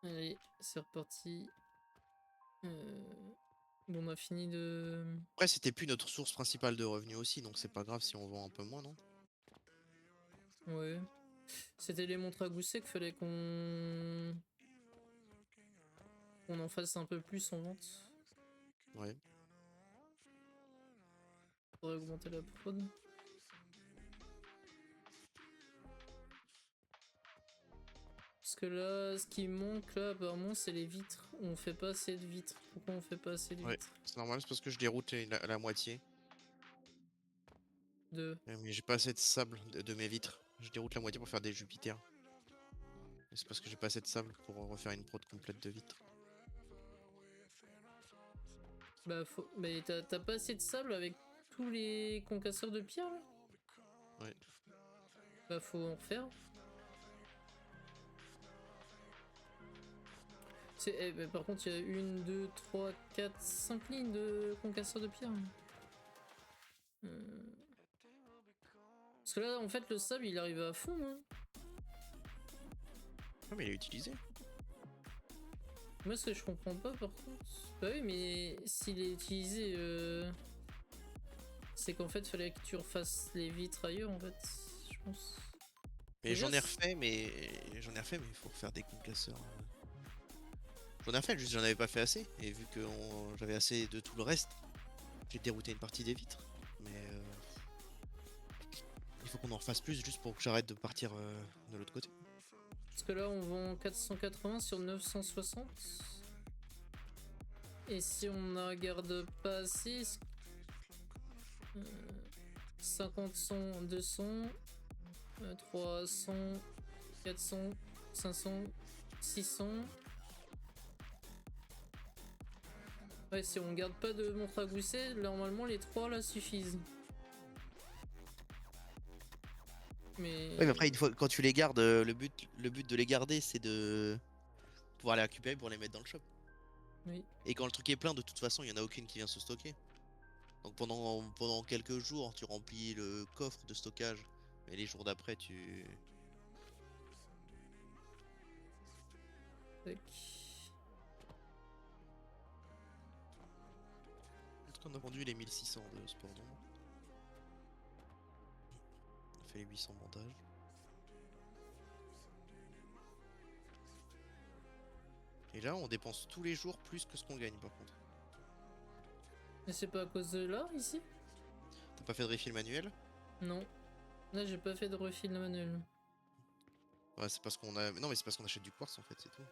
Allez, c'est reparti. Bon, on a fini de... Après, c'était plus notre source principale de revenus aussi, donc c'est pas grave si on vend un peu moins, non? Ouais. C'était les montres à gousset qu'il fallait qu'on en fasse un peu plus en vente. Ouais. Faudrait augmenter la prod. Parce que là, ce qui manque là, apparemment, c'est les vitres. On fait pas assez de vitres. Pourquoi on fait pas assez de Ouais. vitres? C'est normal, c'est parce que je déroute la moitié. De... Mais j'ai pas assez de sable de mes vitres. Je déroute la moitié pour faire des Jupiter. Et c'est parce que j'ai pas assez de sable pour refaire une prod complète de vitres. Bah, faut... Mais t'as pas assez de sable avec tous les concasseurs de pierre là? Ouais. Bah, faut en refaire. Bah, par contre, il y a 1, 2, 3, 4, 5 lignes de concasseurs de pierre. Euh, Parce que là, en fait, le sable, il arrive à fond. Hein. Ah, mais il est utilisé. Moi, ce que je comprends pas, par contre... Bah oui, mais s'il est utilisé, c'est qu'en fait, fallait que tu refasses les vitres ailleurs, en fait, je pense. Mais Déjà, j'en ai refait, mais il faut refaire des concasseurs. J'en ai refait, juste j'en avais pas fait assez. Et vu que j'avais assez de tout le reste, j'ai dérouté une partie des vitres. Mais il faut qu'on en refasse plus juste pour que j'arrête de partir de l'autre côté. parce que là, on vend 480 sur 960. Et si on n'en garde pas assez, 50, 100, 200, 300, 400, 500, 600. Ouais, si on garde pas de montre à gousset, normalement les 3 là suffisent. Ouais, mais après, Mais... une fois, quand tu les gardes, le but de les garder, c'est de pouvoir les récupérer pour les mettre dans le shop. Oui. Et quand le truc est plein, de toute façon, il y en a aucune qui vient se stocker. Donc pendant quelques jours, tu remplis le coffre de stockage. Mais les jours d'après, tu... Tac. Est-ce qu'on a vendu les 1600 de Sport d'ombre? On a fait les 800 montages. Et là, on dépense tous les jours plus que ce qu'on gagne, par contre. Mais c'est pas à cause de là, ici? T'as pas fait de refill manuel? Non. Là, j'ai pas fait de refil manuel. Ouais, c'est parce qu'on a... Non, mais c'est parce qu'on achète du quartz, en fait, c'est tout.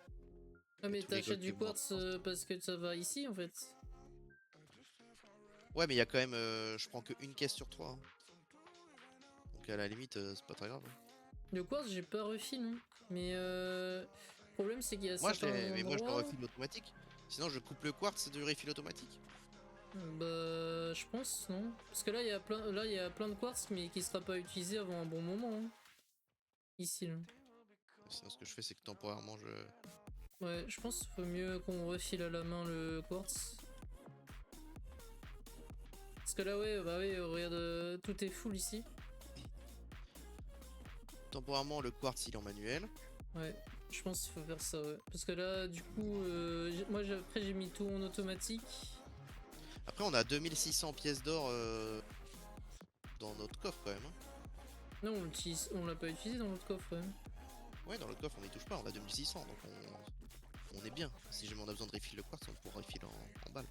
Ah, Et mais tous les t'achètes gold du cubes en quartz quartz. parce que ça va ici, en fait. Ouais, mais il y a quand même... je prends que une caisse sur trois, hein. Donc à la limite, c'est pas très grave, hein. Le quartz, j'ai pas refil, non. Mais le problème, c'est qu'il y a Moi, certains mais moi, je le endroits... refill automatique. Sinon, je coupe le quartz du refill automatique. Bah, je pense, non. Parce que là, il y a plein de quartz, mais qui sera pas utilisé avant un bon moment. Hein. Ici, là. Sinon, ce que je fais, c'est que temporairement, je... Ouais, je pense qu'il faut mieux qu'on refile à la main le quartz. Parce que là, ouais, bah oui, regarde, tout est full ici. Temporairement, le quartz, il est en manuel. Ouais, je pense qu'il faut faire ça, ouais. Parce que là, du coup, moi, après, j'ai mis tout en automatique. Après, on a 2600 pièces d'or dans notre coffre, quand même, hein. Non, on l'a pas utilisé dans l'autre coffre, ouais. Ouais, dans le coffre, on y touche pas, on a 2600, donc on est bien. Si jamais on a besoin de refill le quartz, on pourra refill en balle.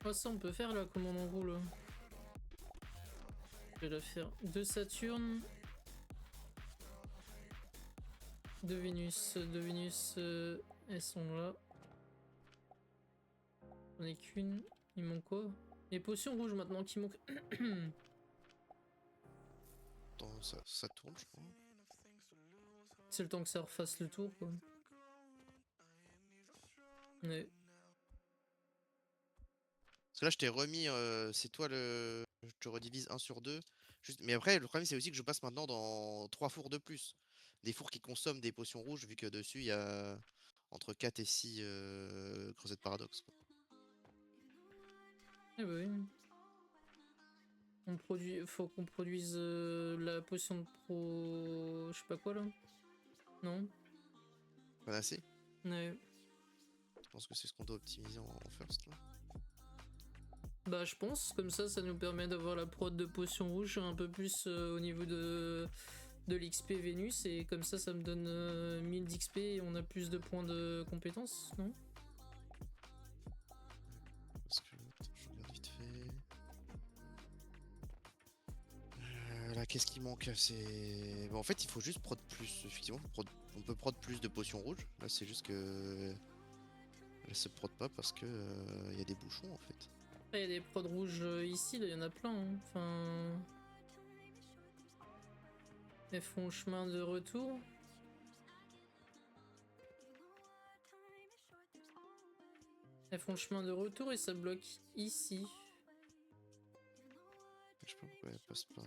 Ah, ça, on peut faire la commande en gros, là. Je vais la faire. Deux Saturne, deux Vénus. Deux Vénus, elles sont là. J'en ai qu'une. Il manque quoi? Les potions rouges maintenant qui manquent. Attends, ça tourne, je crois. C'est le temps que ça refasse le tour, quoi. Ouais. Parce que là, je t'ai remis, c'est toi le... Je te redivise un sur 2. Juste... Mais après, le problème, c'est aussi que je passe maintenant dans 3 fours de plus. Des fours qui consomment des potions rouges, vu que dessus, il y a entre 4 et 6 creusets paradoxe, quoi. Eh bah oui. On produit... Faut qu'on produise la potion de pro... Je sais pas quoi, là. Non? Panacée? Ouais. Je pense que c'est ce qu'on doit optimiser en first là. Bah je pense, comme ça nous permet d'avoir la prod de potion rouge un peu plus au niveau de l'XP Vénus, et comme ça me donne 1000 d'XP et on a plus de points de compétences, non? Parce que, attends, je regarde vite fait. Là, qu'est-ce qui manque? C'est. Bon, en fait, il faut juste prod plus. Effectivement, on peut prod plus de potions rouges. Là, c'est juste que. Elle se prod pas parce que il y a des bouchons en fait. Il y a des prods rouges ici, là, il y en a plein. Hein. Enfin. Elles font le chemin de retour. Elles font le chemin de retour et ça bloque ici. Je sais pas pourquoi elle passe pas.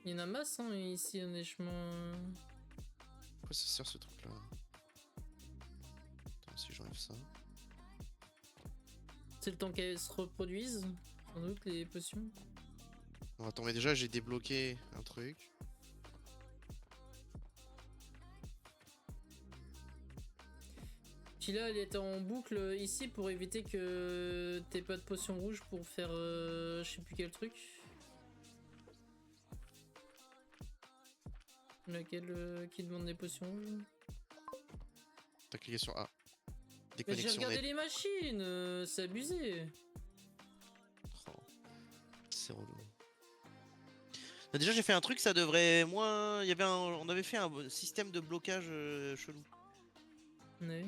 Il y en a masse hein, ici, on des chemins. Pourquoi ça sert ce truc là? Attends, si j'enlève ça. C'est le temps qu'elles se reproduisent, sans doute, les potions. Non, attends, mais déjà j'ai débloqué un truc. Puis là, elle était en boucle ici pour éviter que t'aies pas de potion rouge pour faire je sais plus quel truc. Laquelle qui demande des potions rouges. T'as cliqué sur A. Mais j'ai Déconnexion regardé net. les machines, c'est abusé. Oh, c'est relou. Déjà j'ai fait un truc, ça devrait moins. Il y avait on avait fait un système de blocage chelou. Ouais.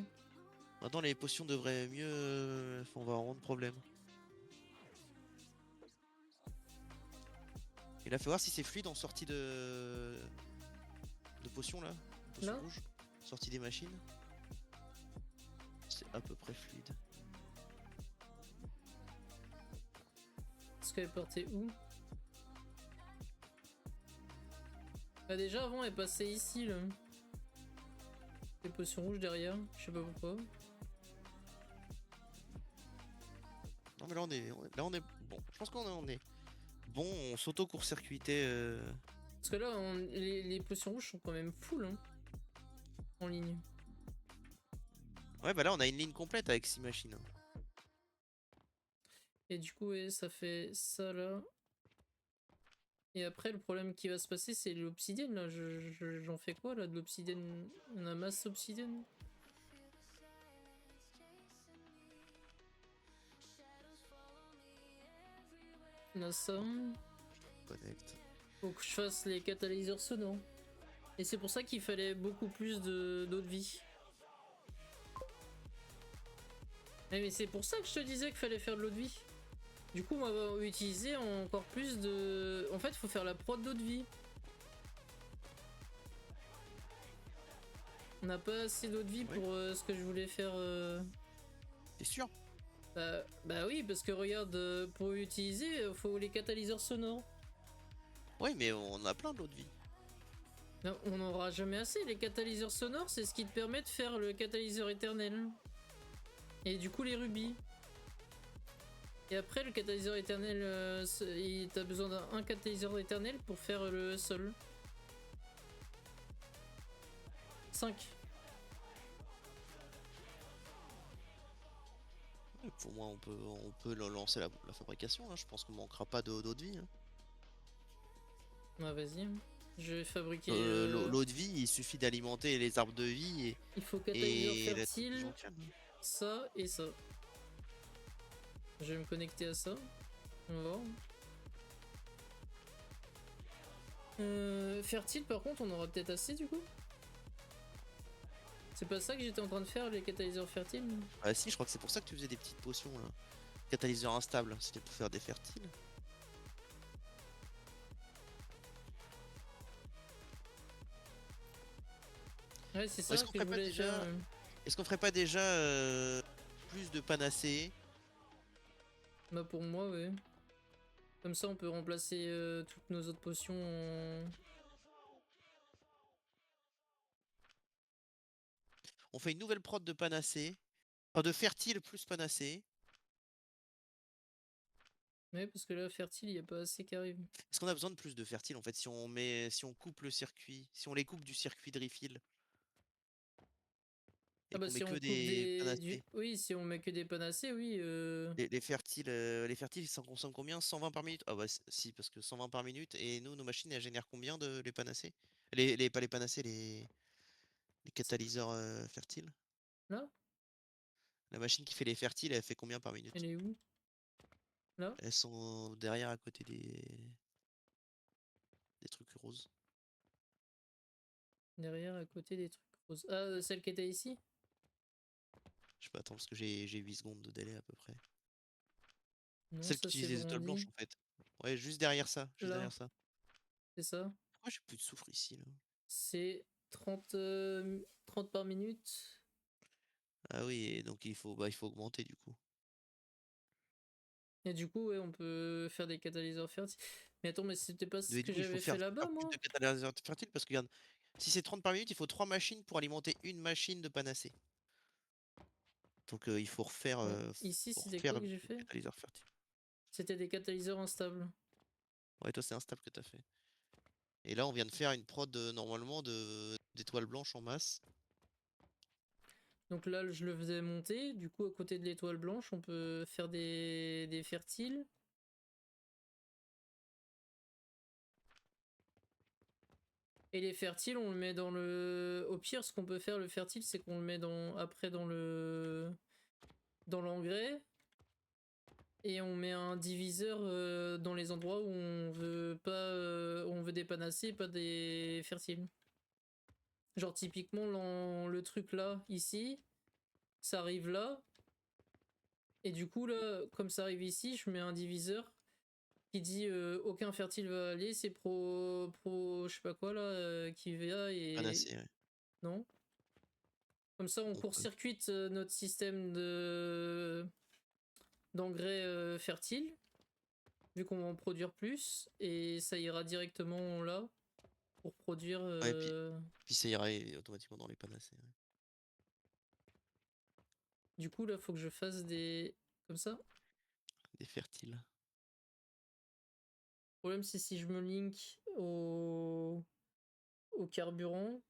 Maintenant les potions devraient mieux. On va avoir de problème. Il a fait voir si c'est fluide en sortie de potions là. Potions Là rouges. Sortie des machines. C'est à peu près fluide. Est-ce qu'elle partait où? Bah déjà avant elle passait ici là. Les potions rouges derrière, je sais pas pourquoi. Non mais là on est bon. Je pense qu'on est bon. On s'auto-court-circuitait. Parce que là les potions rouges sont quand même full hein, en ligne. Ouais bah là on a une ligne complète avec 6 machines. Et du coup ouais, ça fait ça là. Et après le problème qui va se passer c'est l'obsidienne là. J'en fais quoi là de l'obsidienne? On a masse d'obsidienne. On a ça. Connect. Faut que je fasse les catalyseurs sonores. Et c'est pour ça qu'il fallait beaucoup plus d'eau de vie. Mais c'est pour ça que je te disais qu'il fallait faire de l'eau de vie. Du coup, on va utiliser encore plus de... En fait, il faut faire la prod d'eau de vie. On n'a pas assez d'eau de vie Oui. pour ce que je voulais faire. T'es sûr? Bah oui, parce que regarde, pour utiliser, il faut les catalyseurs sonores. Oui mais on a plein de l'eau de vie. Non, on n'en aura jamais assez. Les catalyseurs sonores, c'est ce qui te permet de faire le catalyseur éternel. Et du coup, les rubis. Et après, le catalyseur éternel, t'as besoin d'un catalyseur éternel pour faire le sol. 5. Pour moi on peut lancer la fabrication. Hein. Je pense qu'on manquera pas d'eau de vie. Hein. Ouais, vas-y. Je vais fabriquer. L'eau de vie, il suffit d'alimenter les arbres de vie Il faut catalyseur et la truc fertile, gentille. ça et ça. Je vais me connecter à ça. On va voir. Fertile, par contre, on aura peut-être assez du coup. C'est pas ça que j'étais en train de faire, les catalyseurs fertiles? Ah si, je crois que c'est pour ça que tu faisais des petites potions là. Catalyseur instable, c'était pour faire des fertiles. Ouais, c'est ça Est-ce qu'on que je ferait pas voulais déjà, faire. est-ce qu'on ferait pas déjà plus de panacées? Bah, pour moi, ouais. Comme ça, on peut remplacer toutes nos autres potions en. On fait une nouvelle prod de panacée. Enfin de fertile plus panacée. Ouais, parce que là, fertile, il n'y a pas assez qui arrive. Est-ce qu'on a besoin de plus de fertile en fait si on coupe le circuit, si on les coupe du circuit de refill Ah et bah qu'on met si que on coupe des des... panacées? Oui, si on met que des panacées, oui. Les fertiles, ils s'en consomment combien? 120 par minute? Ah bah si, parce que 120 par minute. Et nous, nos machines, elles génèrent combien de les panacées? Pas les panacées, les catalyseurs fertiles. Là? La machine qui fait les fertiles, elle fait combien par Elle minute? est où? Là? Elles sont derrière à côté des trucs roses. Derrière, à côté des trucs roses. Ah, celle qui était ici? Je sais pas, attends, parce que j'ai 8 secondes de délai à peu près. Non, Celle qui ça utilise c'est les étoiles blanches brandi. en fait. Ouais, juste derrière ça, juste Là, derrière ça. c'est ça. Pourquoi j'ai plus de soufre ici là? C'est 30, 30 par minute. Ah oui, et donc il faut augmenter du coup. Et du coup, ouais, on peut faire des catalyseurs fertiles. Mais attends, mais c'était pas ce Mais du que coup, il j'avais fait faut là-bas, faire plus moi? de catalyseurs fertiles parce que regarde, si c'est 30 par minute, il faut 3 machines pour alimenter une machine de panacée. Donc il Ouais. Ici, faut c'était quoi refaire que j'ai des fait? catalyseurs fertiles. C'était des catalyseurs instables. Ouais, toi c'est instable que t'as fait. Et là, on vient de faire une prod normalement d'étoiles blanches en masse. Donc là, je le faisais monter. Du coup, à côté de l'étoile blanche, on peut faire des fertiles. Et les fertiles, on le met dans le... Au pire, ce qu'on peut faire, le fertile, c'est qu'on le met après dans le... dans l'engrais. Et on met un diviseur dans les endroits où on veut pas... où on veut des panacées, pas des fertiles. Genre typiquement, le truc là, ici, ça arrive là. Et du coup, là, comme ça arrive ici, je mets un diviseur qui dit aucun fertile va aller, c'est pro, je sais pas quoi là, qui va et... Panacée, ouais. Non. Comme ça, on On peut. court-circuite notre système d'engrais fertile, vu qu'on va en produire plus, et ça ira directement là pour produire. Ouais, puis ça ira automatiquement dans les panacées. Ouais. Du coup, là, faut que je fasse des. Comme ça. Des fertiles. Le problème, c'est si je me link au carburant.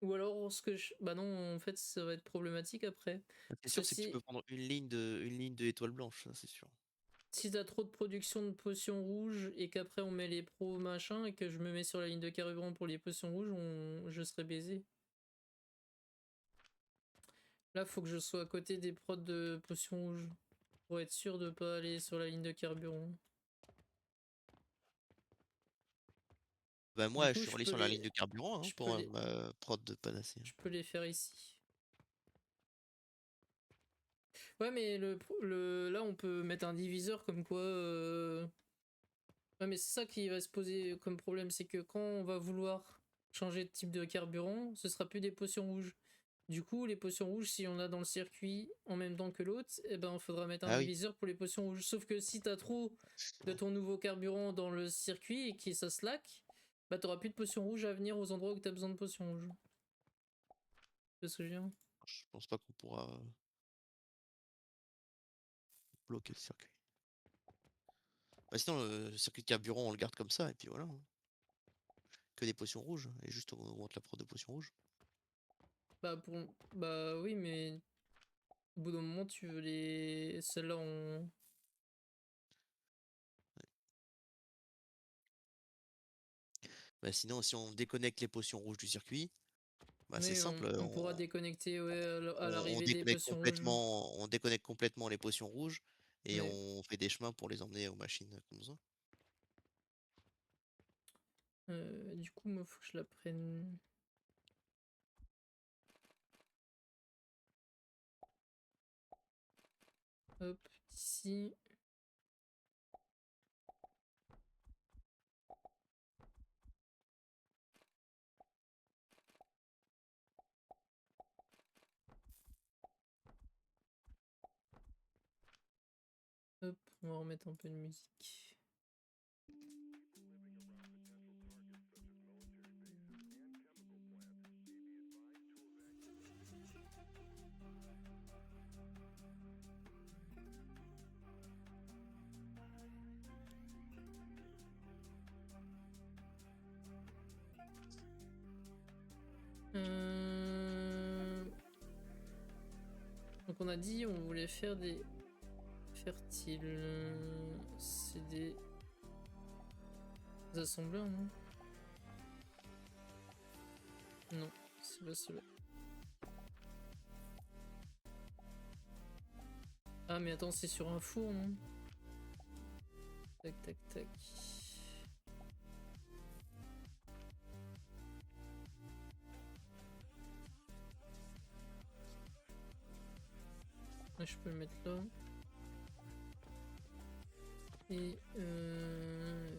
Ou alors, ce que je. Bah non, en fait, ça va être problématique après. C'est Parce que sûr, c'est que tu si, peux prendre une ligne de étoiles blanches, ça c'est sûr. si t'as trop de production de potions rouges et qu'après on met les pros machin et que je me mets sur la ligne de carburant pour les potions rouges, je serais baisé. Là, faut que je sois à côté des prods de potions rouges pour être sûr de pas aller sur la ligne de carburant. Bah Du moi, je coup, suis relié sur la ligne de carburant hein, je peux pour les, ma prod de panacée. je peux les faire ici. Ouais, mais là, on peut mettre un diviseur comme quoi. Ouais, mais c'est ça qui va se poser comme problème, c'est que quand on va vouloir changer de type de carburant, ce sera plus des potions rouges. Du coup, les potions rouges, si on a dans le circuit en même temps que l'autre, eh ben, il faudra mettre un Ah oui. diviseur pour les potions rouges. Sauf que si t'as trop de ton nouveau carburant dans le circuit et que ça slack, bah t'auras plus de potions rouges à venir aux endroits où t'as besoin de potions rouges. C'est ce que je veux dire. Je pense pas qu'on pourra bloquer le circuit. Bah sinon, le circuit de carburant, on le garde comme ça, et puis voilà. Hein. Que des potions rouges, et juste on augmente la prod de potions rouges. Bah oui, mais au bout d'un moment, tu veux les. Celles-là, on. Bah sinon, si on déconnecte les potions rouges du circuit, bah c'est Oui, simple, on pourra déconnecter ouais, à l'arrivée des potions rouges. on déconnecte complètement les potions rouges, et Ouais. on fait des chemins pour les emmener aux machines comme ça. Du coup, moi, faut que je la prenne. Hop, ici. Hop, on va remettre un peu de musique. Donc on a dit on voulait faire des fertiles. C'est des assembleurs, non? Non, c'est pas cela. Ah mais attends, c'est sur un four, non? Tac tac tac. Là, je peux le mettre là. Et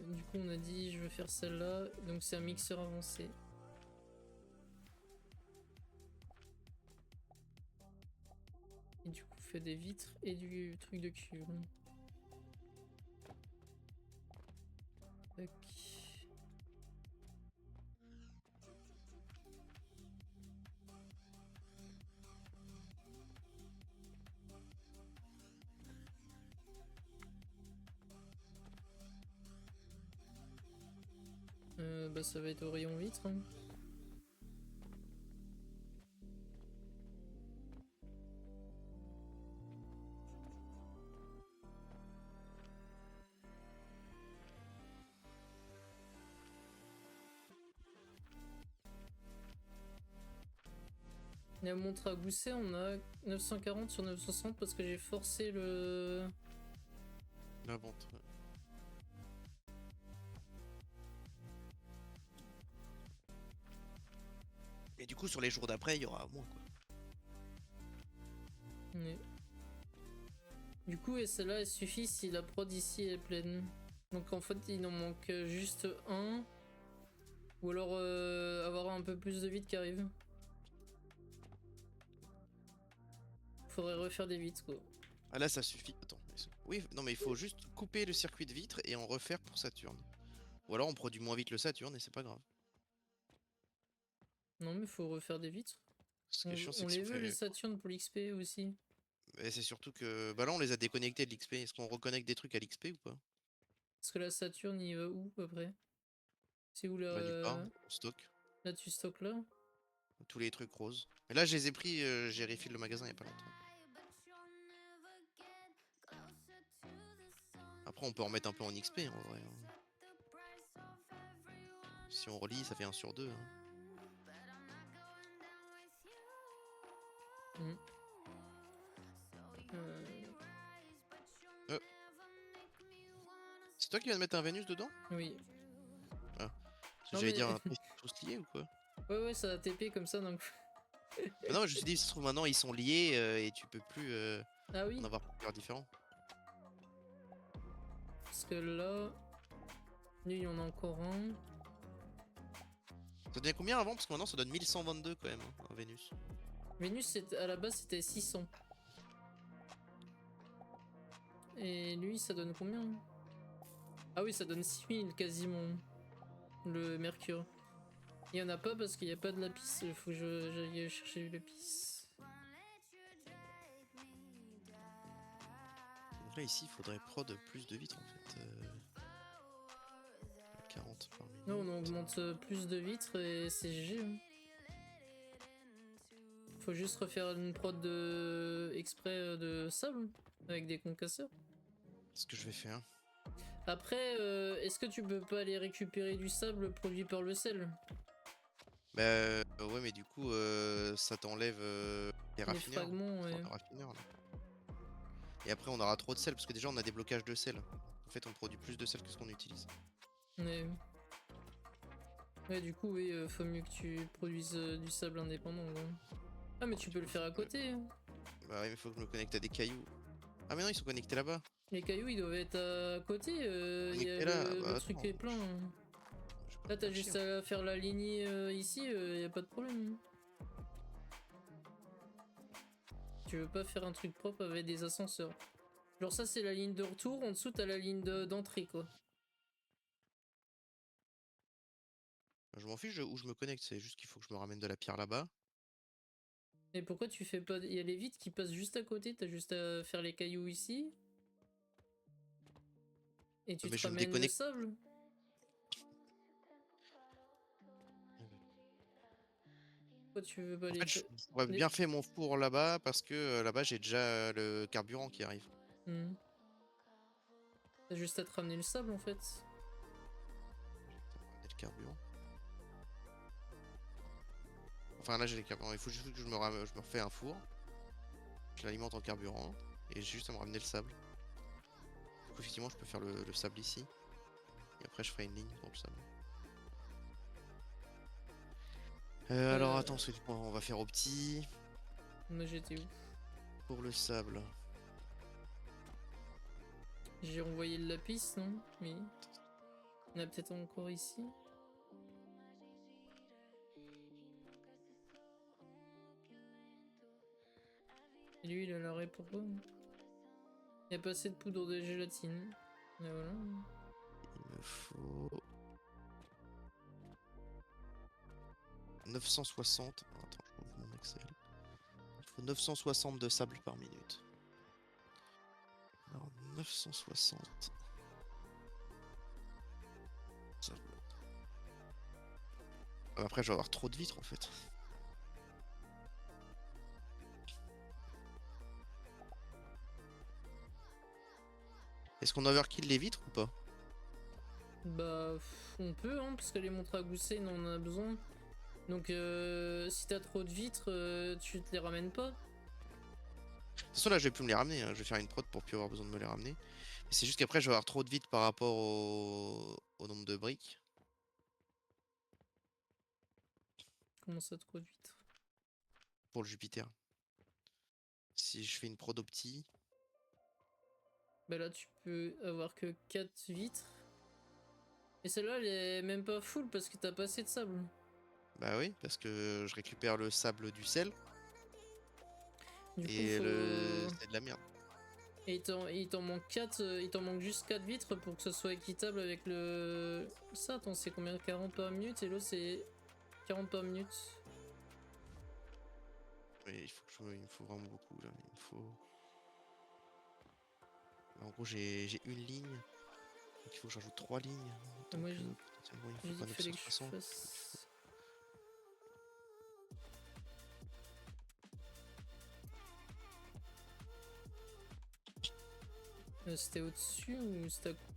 du coup on a dit je veux faire celle-là. Donc c'est un mixeur avancé. Et du coup fait des vitres et du truc de cuivre. Tac. Bah ça va être au rayon vitre. Hein. La montre à gousset, on a 940 sur 960 parce que j'ai forcé le... La vente. Ouais. Et du coup, sur les jours d'après, il y aura moins quoi. Mais... Du coup, et celle-là, elle suffit si la prod ici est pleine. Donc en fait, il en manque juste un. Ou alors avoir un peu plus de vide qui arrive. Faudrait refaire des vitres quoi. Ah là, ça suffit. Attends. Oui, non, mais il faut juste couper le circuit de vitre et en refaire pour Saturne. Ou alors on produit moins vite le Saturne et c'est pas grave. Non mais faut refaire des vitres. Ce qui est chiant, c'est On que si les on veut les fait... Saturn pour l'XP aussi. Et c'est surtout que... Bah là, on les a déconnectés de l'XP. Est-ce qu'on reconnecte des trucs à l'XP ou pas? Parce que la Saturne il va où après? C'est où là? Bah nulle part, on stocke. Là tu stockes là? Tous les trucs roses. Mais là, je les ai pris, j'ai refill le magasin il y a pas longtemps. Après, on peut en mettre un peu en XP en vrai. Hein. Si on relie, ça fait 1 sur 2. Hein. Mmh. C'est toi qui viens de mettre un Vénus dedans? Oui. Ah. Non, J'allais mais... dire, ils sont tous liés ou quoi? ouais, ça a TP comme ça donc. Bah non, je me suis dit, ça se trouve maintenant ils sont liés et tu peux plus Ah oui. en avoir plusieurs différents. Parce que là. Lui, il y en a encore un. Ça donnait combien avant? Parce que maintenant ça donne 1122 quand même, hein, un Vénus. Vénus, à la base, c'était 600. Et lui, ça donne combien? Ah oui, ça donne 6000 quasiment. Le Mercure. Il y en a pas parce qu'il n'y a pas de lapis. Il faut que j'aille chercher du lapis. Donc là, ici, il faudrait prod plus de vitres en fait. 40 par minute. Là, on augmente plus de vitres et c'est GG. Hein. Faut juste refaire une prod exprès de sable avec des concasseurs. C'est ce que je vais faire. Après, est-ce que tu peux pas aller récupérer du sable produit par le sel? Bah ouais, mais du coup, ça t'enlève les raffineurs. Fragments, ouais. Raffineurs, là. Et après, on aura trop de sel parce que déjà, on a des blocages de sel. En fait, on produit plus de sel que ce qu'on utilise. Ouais, du coup, oui, faut mieux que tu produises du sable indépendant. Ouais. Ah, mais tu peux le faire à côté. Hein. Bah ouais, mais faut que je me connecte à des cailloux. Ah, mais non, ils sont connectés là-bas. Les cailloux, ils doivent être à côté. Connectés là, Le bah, truc attends, est plein. Hein. Là, t'as juste chier. à faire la ligne ici, y a pas de problème. Tu veux pas faire un truc propre avec des ascenseurs. Genre ça, c'est la ligne de retour. En dessous, t'as la ligne d'entrée, quoi. Je m'en fiche où je me connecte, c'est juste qu'il faut que je me ramène de la pierre là-bas. Et pourquoi tu fais pas... Il y a les vitres qui passent juste à côté, t'as juste à faire les cailloux ici. Et tu te ramènes le sable. pourquoi tu veux pas En les... fait, j'aurais les- bien fait mon four là-bas parce que là-bas j'ai déjà le carburant qui arrive. Hmm. T'as juste à te ramener le sable en fait. Attends, le carburant. Enfin là j'ai les carburants. Il faut juste que je me refais un four. Je l'alimente en carburant et j'ai juste à me ramener le sable. Du coup, effectivement, je peux faire le sable ici. Et après, je ferai une ligne pour le sable. Alors attends, on va faire au petit. Moi j'étais où? Pour le sable. J'ai renvoyé le lapis, non? Oui. Il y en a peut-être encore ici. Et lui, il a l'arrêt pourquoi? Il n'y a pas assez de poudre de gélatine. Et voilà. Il me faut 960. Attends, je rouvre mon Excel. Il faut 960 de sable par minute. Alors 960. Sable. Après, je vais avoir trop de vitres en fait. Est-ce qu'on overkill les vitres ou pas? Bah, on peut, hein, parce que les montres à gousset, on en a besoin. Donc, si t'as trop de vitres, tu te les ramènes pas. De toute façon, là, je vais plus me les ramener. Hein. Je vais faire une prod pour plus avoir besoin de me les ramener. Mais c'est juste qu'après, je vais avoir trop de vitres par rapport au nombre de briques. Comment ça, trop de vitres? Pour le Jupiter. Si je fais une prod opti. Bah là, tu peux avoir que 4 vitres. Et celle-là, elle est même pas full parce que t'as pas assez de sable. Bah oui, parce que je récupère le sable du sel. Du coup, Et faut... c'est de la merde. Et il t'en manque 4, il t'en manque juste 4 vitres pour que ce soit équitable avec le... Ça, attends, c'est combien? 40 par minute et l'autre c'est 40 par minute. Mais il me faut vraiment beaucoup là. Il me faut. En gros, j'ai une ligne. Donc il faut que j'ajoute 3 lignes. Donc Moi, potentiellement, il j'ai me dit faut pas qu'il fallait que je 960. fasse... C'était au-dessus ou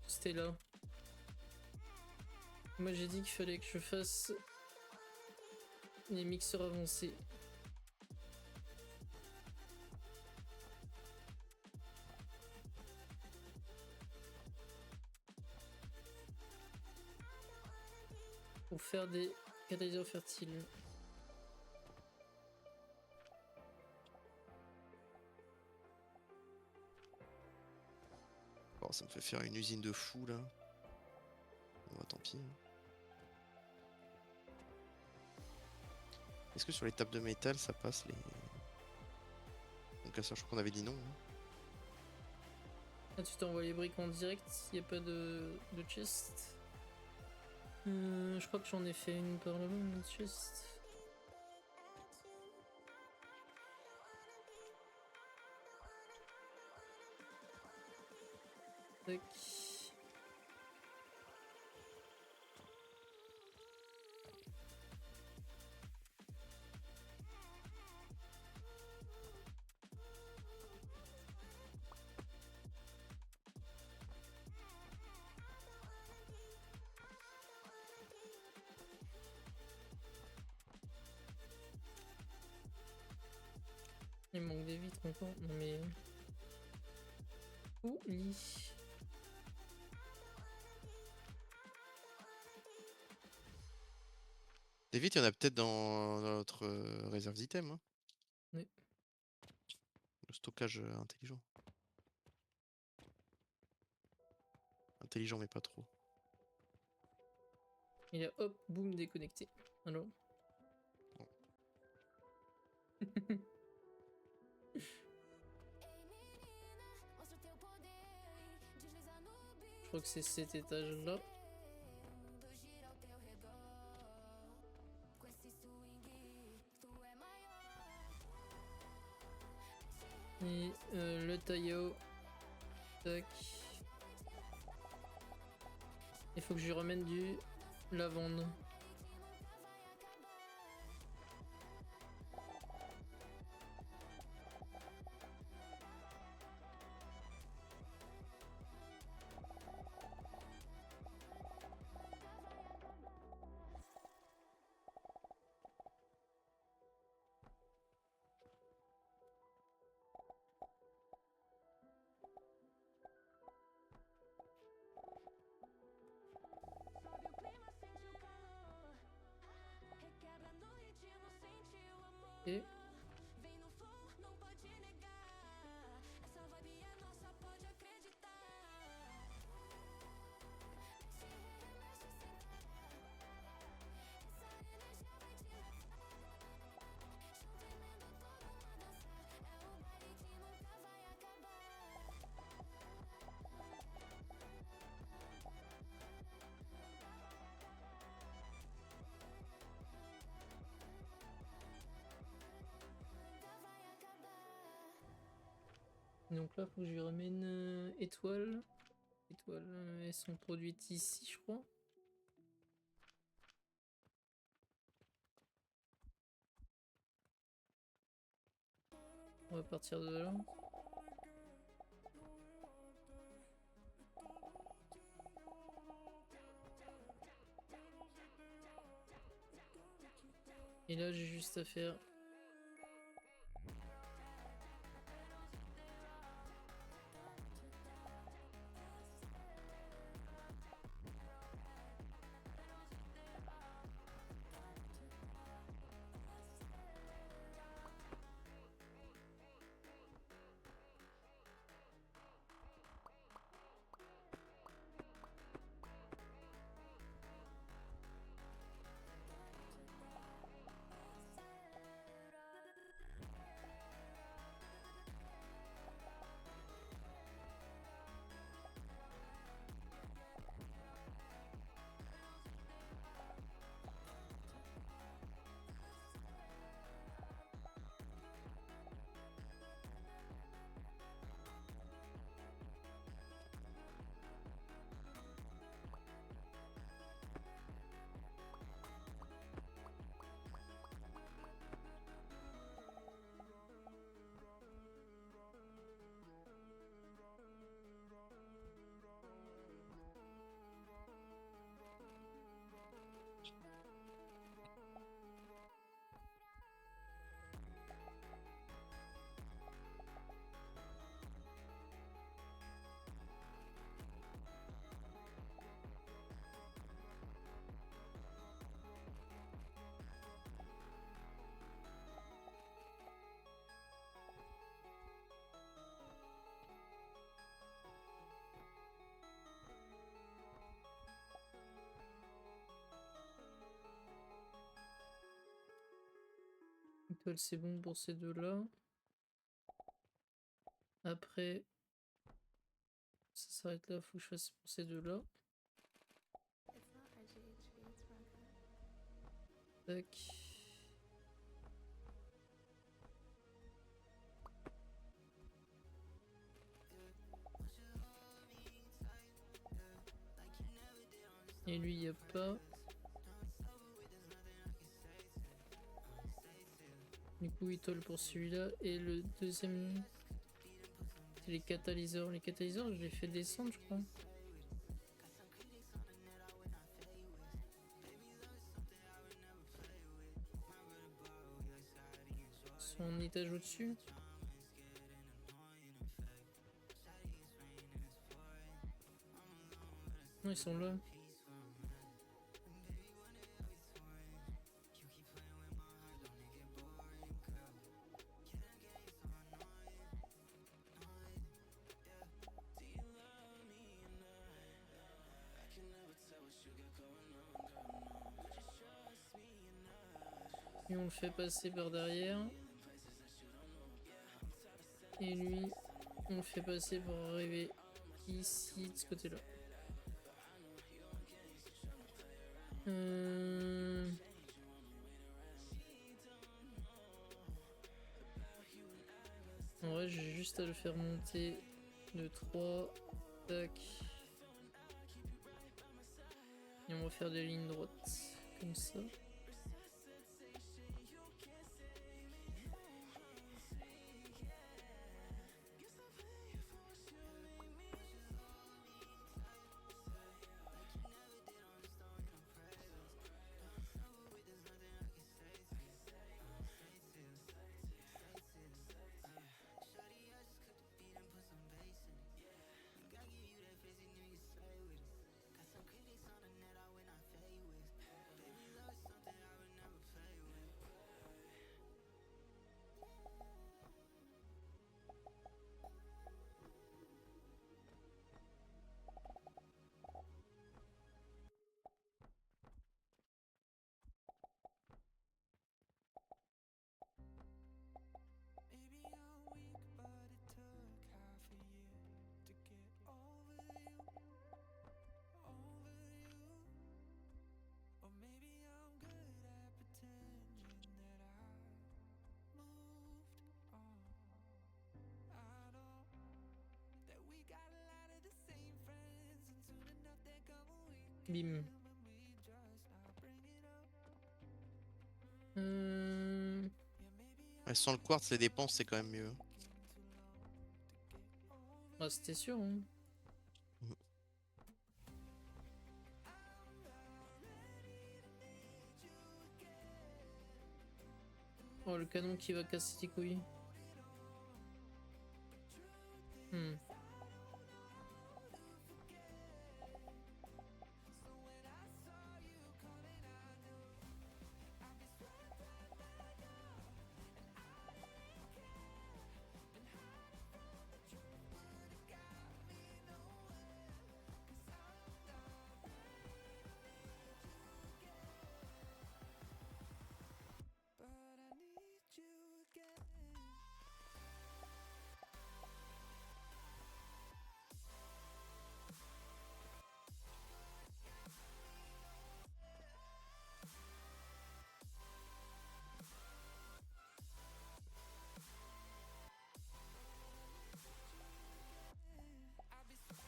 c'était là? Moi j'ai dit qu'il fallait que je fasse les mixeurs avancés. Pour faire des catalyseurs fertiles. Oh, ça me fait faire une usine de fou là. Bon, bah, tant pis. Hein. Est-ce que sur les tables de métal ça passe les. Donc à ça, je crois qu'on avait dit non. Hein. Ah, tu t'envoies les briques en direct, y a pas de chest. Je crois que j'en ai fait une par là-bas, une chest. Tac. Il me manque des vitres encore. Non mais... Ouli. Des vitres, il y en a peut-être dans notre réserve d'items. Hein. Oui. Le stockage intelligent. Intelligent mais pas trop. Il a hop, boum, déconnecté. Alors. Bon. Je crois que c'est cet étage-là. Et le taillot. Tac. Il faut que je lui ramène du lavande. Et donc là, faut que je lui ramène étoile. Étoile, elles sont produites ici, je crois. On va partir de là. Et là, j'ai juste à faire... Étoile, c'est bon pour ces deux-là. Après, ça s'arrête là, faut que je fasse pour ces deux-là. Tac. Et lui, il n'y a pas. Du coup, étoile pour celui-là. Et le deuxième, c'est les catalyseurs. Les catalyseurs, je les fais descendre, je crois. Ils sont en étage au-dessus. Non, ils sont là. Et on le fait passer par derrière. Et lui, on le fait passer pour arriver ici, de ce côté-là. En vrai, j'ai juste à le faire monter de 3. Tac. Et on va faire des lignes droites. Comme ça. Bim. Ouais, sans le quartz, les dépenses, c'est quand même mieux. Ah, c'était sûr, hein. Mhm. Oh, le canon qui va casser tes couilles.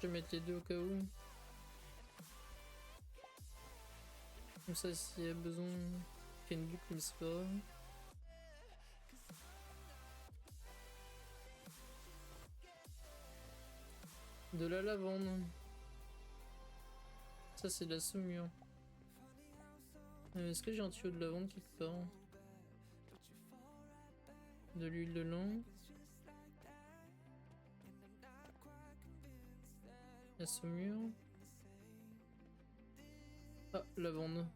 Je vais mettre les deux au cas où. Comme ça, s'il y a besoin, il fait une boucle, mais c'est pas grave. De la lavande. Ça, c'est de la saumure. Est-ce que j'ai un tuyau de lavande quelque part? De l'huile de lin. La saumure. Ah, lavande.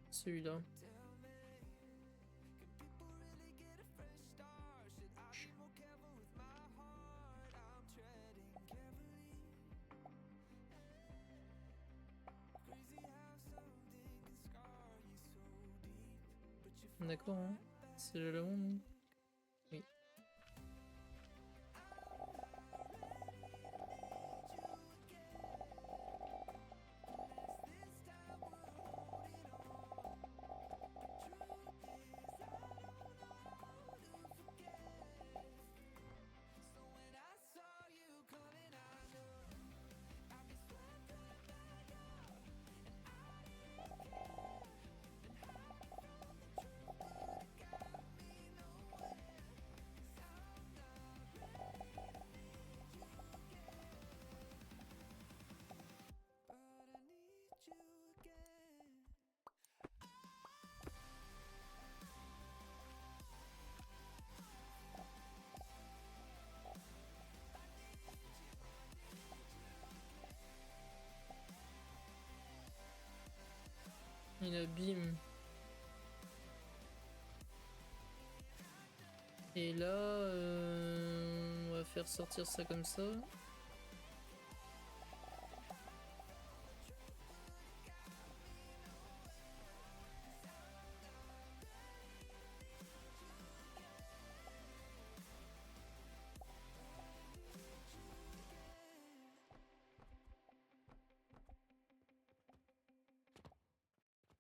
Celui-là. D'accord, hein. C'est la lavande. Oui. Il abîme. Et là, on va faire sortir ça comme ça.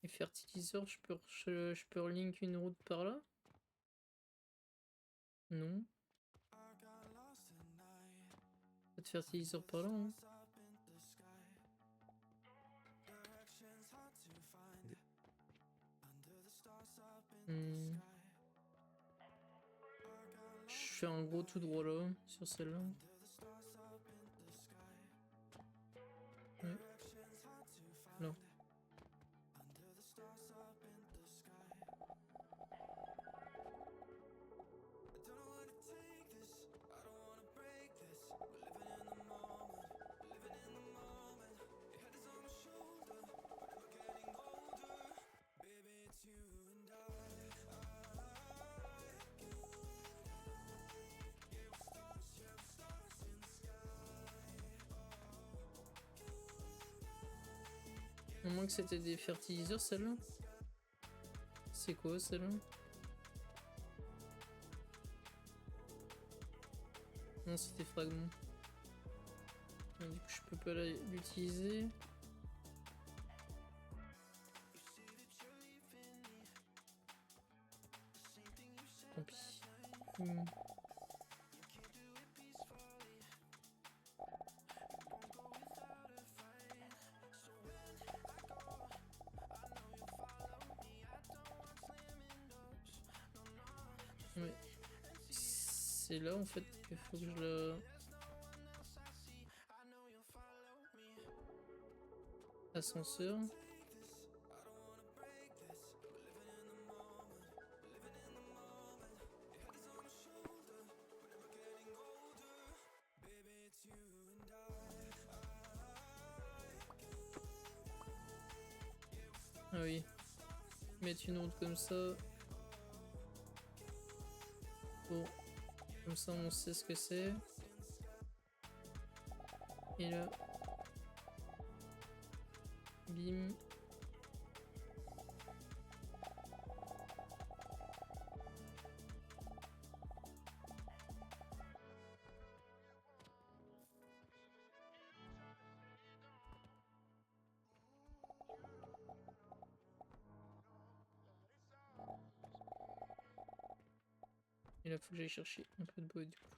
Et fertiliseur, je peux relink une route par là? Non. Pas de fertiliseur par là, hein. Je fais un gros tout droit là, sur celle-là. Ouais. Là. Au moins que c'était des fertiliseurs celle-là. C'est quoi celle-là? Non, c'était fragment. Du coup, je peux pas l'utiliser. Tant pis. Ouais. C'est là en fait qu'il faut que je la... Ascenseur. Ah oui. Mettre une route comme ça. Bon. Comme ça on sait ce que c'est. Et là. Bim. Et là faut que j'aille chercher un peu de bois du coup.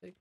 Tac.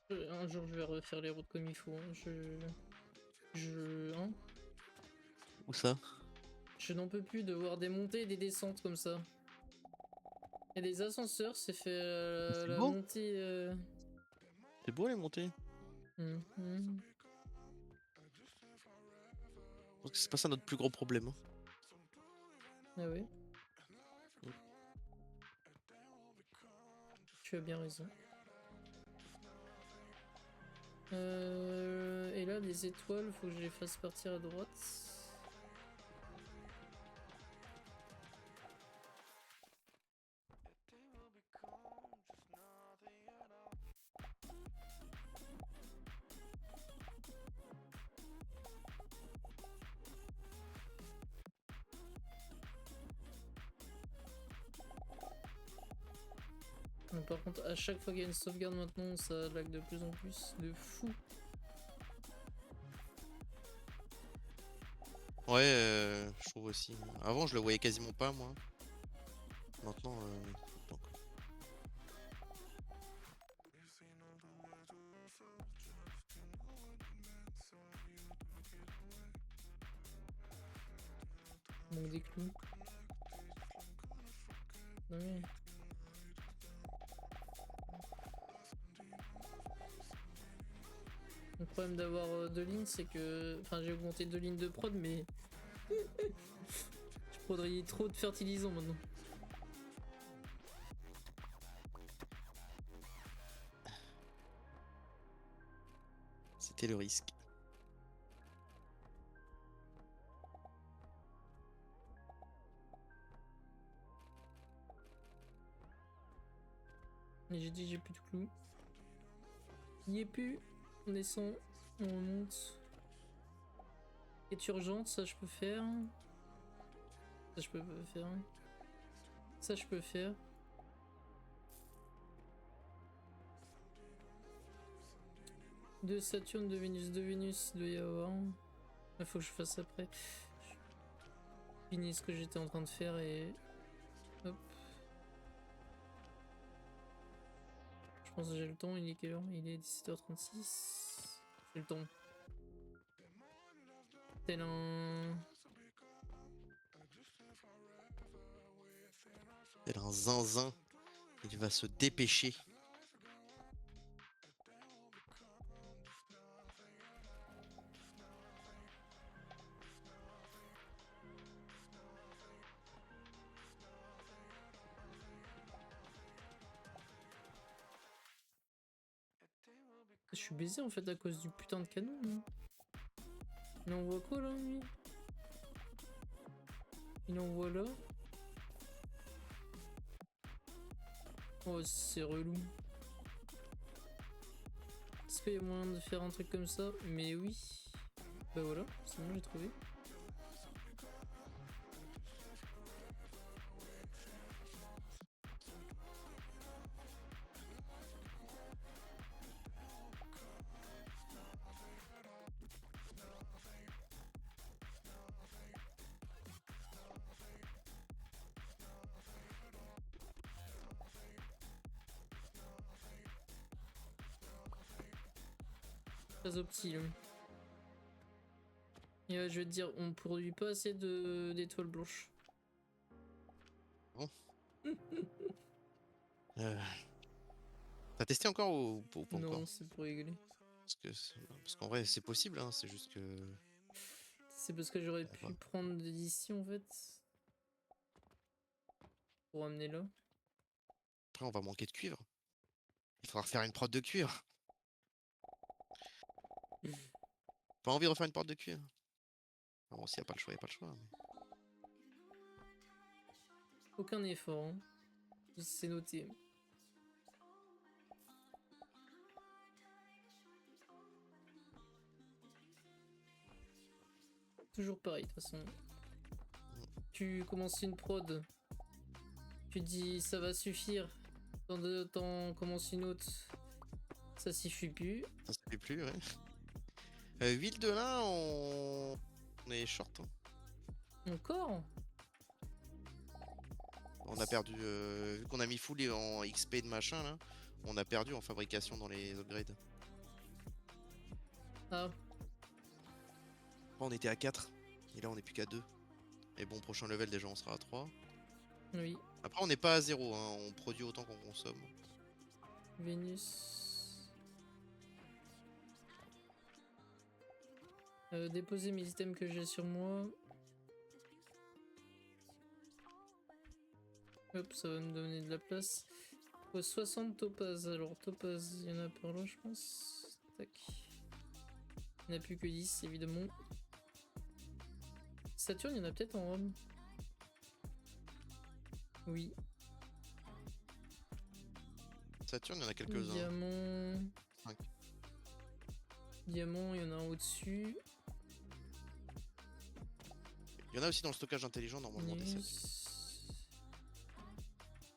Un jour je vais refaire les routes comme il faut. Hein. Où ça? Je n'en peux plus de voir des montées et des descentes comme ça. Et des ascenseurs, c'est fait C'est la beau. montée. C'est beau les montées. Mhm. Je pense que c'est pas ça notre plus gros problème. Hein. Ah oui. Tu as bien raison. Et là, les étoiles, faut que je les fasse partir à droite. Mais par contre, à chaque fois qu'il y a une sauvegarde maintenant, ça lag de plus en plus. De fou. Ouais, je trouve aussi. Avant, je le voyais quasiment pas, moi. Maintenant, donc. Manque des clous. Non mais... Le problème d'avoir deux lignes, c'est que... Enfin, j'ai augmenté 2 lignes de prod, mais... Je produis trop de fertilisants maintenant. C'était le risque. Mais j'ai dit j'ai plus de clous. Il n'y est plus. On descend. On remonte. Quête urgente, ça je peux faire. Ça je peux pas faire. Ça je peux faire. De Saturne, de Vénus, il doit y avoir. Il faut que je fasse après. Je finis ce que j'étais en train de faire et... Hop. Je pense que j'ai le temps, il est quelle heure? Il est 17h36. J'ai le temps. Tel un... Tel un zinzin. Il va se dépêcher. Je suis baisé en fait à cause du putain de canon. Hein. Il envoie quoi là lui? Il envoie là. Oh c'est relou. Est-ce qu'il y a moyen de faire un truc comme ça? Mais oui. Bah voilà, c'est bon j'ai trouvé. Très optique. Et je vais te dire, on produit pas assez d'étoiles blanches. Bon. T'as testé encore ou pas encore? Non, c'est pour rigoler. Parce qu'en vrai, c'est possible, hein, c'est juste que... C'est parce que j'aurais pu prendre d'ici en fait. Pour amener là. Après, on va manquer de cuivre. Il faudra refaire une prod de cuivre. Pas envie de refaire une prod de cuivre. Bon, s'il n'y a pas le choix, il n'y a pas le choix. Mais... Aucun effort. Hein. C'est noté. Toujours pareil de toute façon. Tu commences une prod. Tu dis ça va suffire. Dans 2 temps, commence une autre. Ça suffit plus. Ça suffit plus, ouais. Huile de lin, on est short. Hein. Encore? On a perdu, vu qu'on a mis full en XP de machin là, on a perdu en fabrication dans les upgrades. Ah. On était à 4 et là on est plus qu'à 2. Et bon, prochain level déjà on sera à 3. Oui. Après on n'est pas à 0, hein. On produit autant qu'on consomme. Vénus. Déposer mes items que j'ai sur moi. Hop, ça va me donner de la place. Faut 60 topazes. Alors, topazes, il y en a par là, je pense. Tac. Il n'y en a plus que 10, évidemment. Saturne, il y en a peut-être en Rome. Oui. Saturne, il y en a quelques-uns. Diamant. 5. Diamant, il y en a un au-dessus. Il y en a aussi dans le stockage intelligent normalement des Saturnes.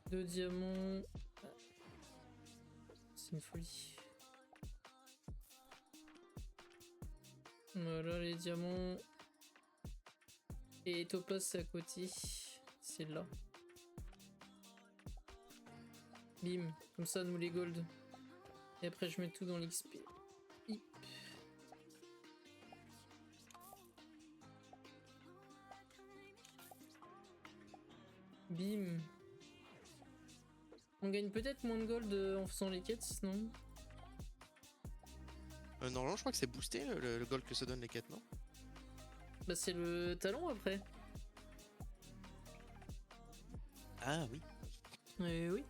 2 diamants. C'est une folie. Voilà les diamants. Et topaz c'est à côté. C'est là. Bim. Comme ça nous les gold. Et après je mets tout dans l'XP. Hip. Bim. On gagne peut-être moins de gold en faisant les quêtes, non? Normalement, je crois que c'est boosté le gold que ça donne les quêtes, non? Bah c'est le talent après. Ah oui. Oui.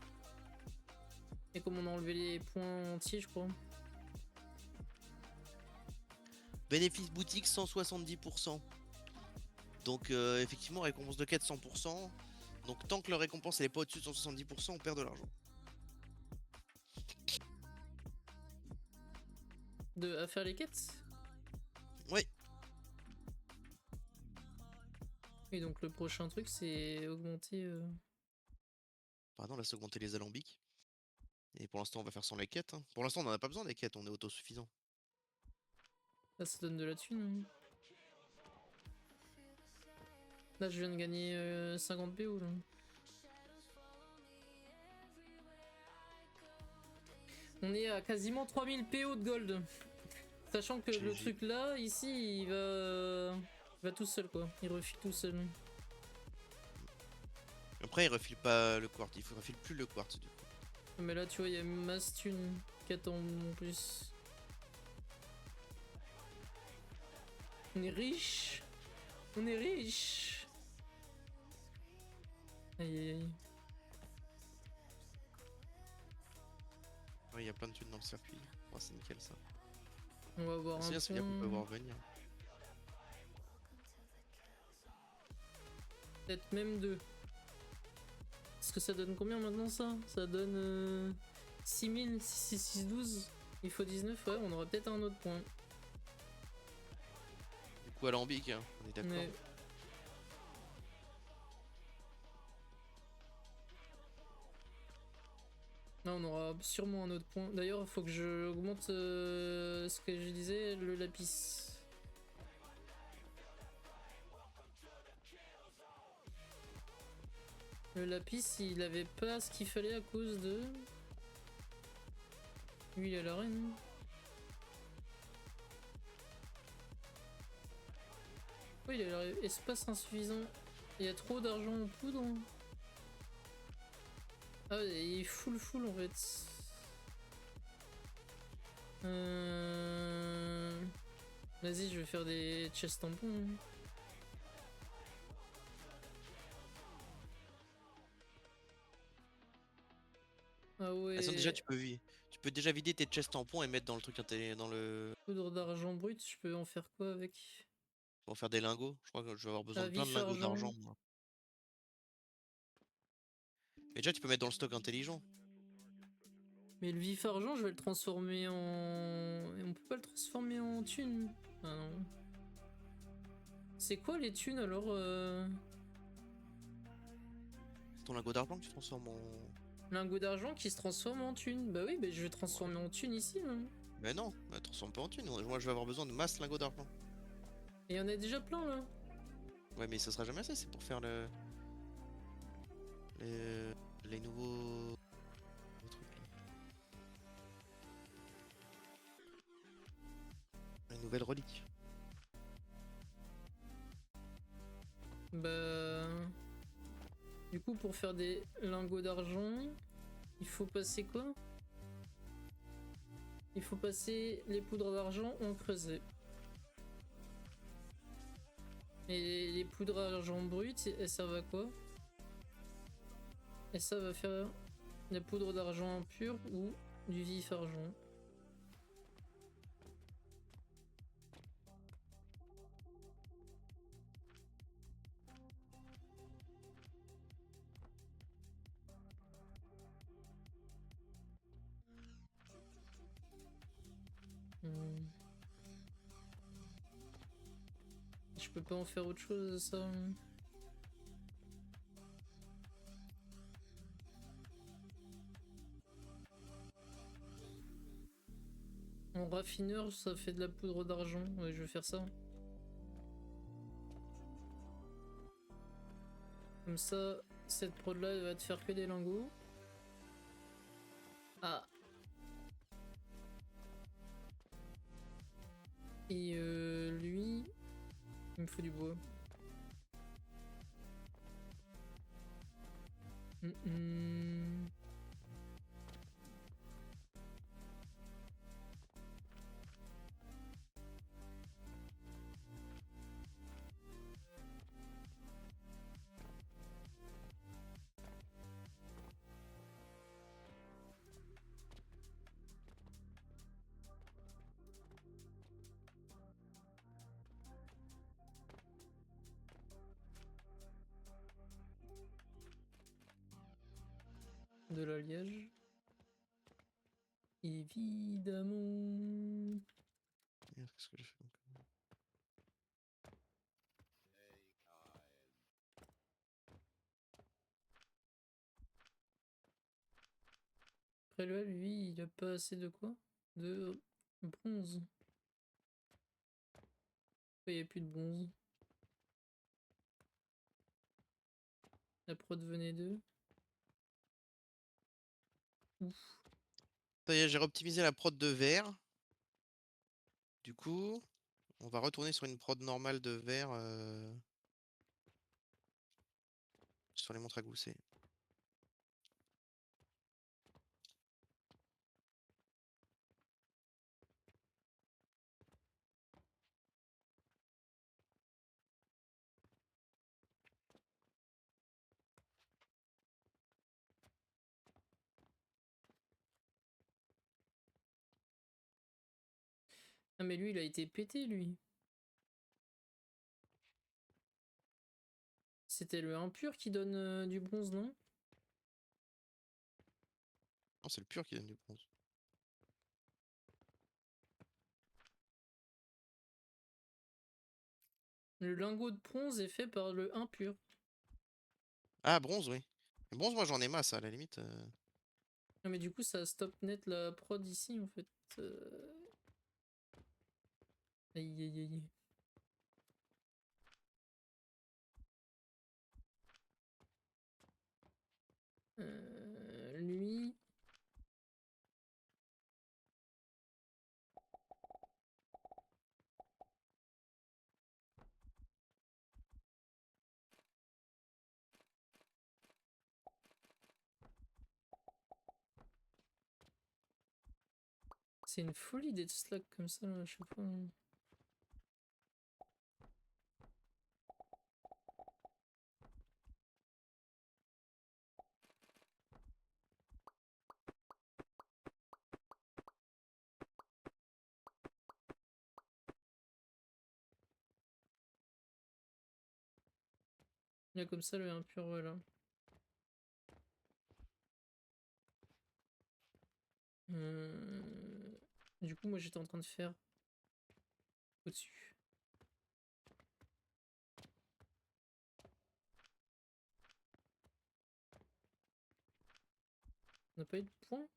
Et comme on a enlevé les points entiers, je crois. Bénéfice boutique 170%. Donc effectivement, récompense de quête 100%. Donc tant que la récompense elle est pas au-dessus de 170%, on perd de l'argent. À faire les quêtes? Oui. Et donc le prochain truc c'est augmenter... Pardon, là c'est augmenter les alambics. Et pour l'instant on va faire sans les quêtes. Hein. Pour l'instant on n'en a pas besoin des quêtes, on est autosuffisant. Là ça donne de la thune. Là je viens de gagner 50 PO là. On est à quasiment 3000 PO de gold. Sachant que le truc là, ici, il va tout seul quoi. Il refile tout seul. Après il refile pas le quartz, il refile plus le quartz du coup. Mais là tu vois, il y a masse thune qui attend en plus. On est riche. On est riche. Aïe aïe aïe. Ouais, il y a plein de thunes dans le circuit. Oh, c'est nickel ça. On va voir un c'est bien qu'on peut voir venir. Peut-être même 2. Parce que ça donne combien maintenant ça? Ça donne 6000, 612. Il faut 19, ouais, on aura peut-être un autre point. Du coup alambic, hein, on est d'accord. Mais... Là on aura sûrement un autre point. D'ailleurs il faut que je augmente ce que je disais, le lapis. Le lapis il avait pas ce qu'il fallait à cause de... Lui il a la reine. Oui il a l'espace insuffisant. Il y a trop d'argent en poudre. Ah il est full en fait. Vas-y je vais faire des chests tampons. Ah ouais. Attends, déjà tu peux déjà vider tes chests tampons et mettre dans le truc dans le... Poudre d'argent brut, je peux en faire quoi avec? Pour faire des lingots. Je crois que je vais avoir besoin de plein de Vif lingots argent. d'argent moi. Et déjà tu peux mettre dans le stock intelligent. Mais le vif argent, je vais le transformer en... Et on peut pas le transformer en thune. Ah non. C'est quoi les thunes alors Ton lingot d'argent que tu transformes en... Lingot d'argent qui se transforme en thune. Bah oui, bah je vais transformer en thune ici. Hein. Mais non, transforme pas en thune. Moi je vais avoir besoin de masse lingots d'argent. Et il y en a déjà plein là. Ouais mais ça sera jamais assez, c'est pour faire les nouveaux trucs là. Les nouvelles reliques. Bah... Du coup pour faire des lingots d'argent, il faut passer quoi? Il faut passer les poudres d'argent en creuset. Et les poudres d'argent brutes, elles servent à quoi? Et ça va faire la poudre d'argent pure ou du vif argent. Je peux pas en faire autre chose de ça. En raffineur, ça fait de la poudre d'argent. Ouais, je vais faire ça. Comme ça, cette prod là, elle va te faire que des lingots. Ah. Et lui, il me faut du bois. De l'alliage. Évidemment. Merde, qu'est-ce que j'ai fait encore? Après là, lui, il a pas assez de quoi? De bronze. Pourquoi il n'y a plus de bronze? La prod venait de... Ouf. Ça y est, j'ai optimisé la prod de verre. Du coup, on va retourner sur une prod normale de verre sur les montres à gousset. Ah mais lui, il a été pété, lui. C'était le impur qui donne du bronze, non? Non, c'est le pur qui donne du bronze. Le lingot de bronze est fait par le impur. Ah, bronze, oui. Mais bronze, moi j'en ai masse à la limite. Ah mais du coup, ça stop net la prod ici, en fait. Aïe aïe aïe. Lui... C'est une folie d'être slack comme ça, là, à chaque fois. Là, comme ça, le impur, voilà. Du coup, moi, j'étais en train de faire au-dessus. On n'a pas eu de points?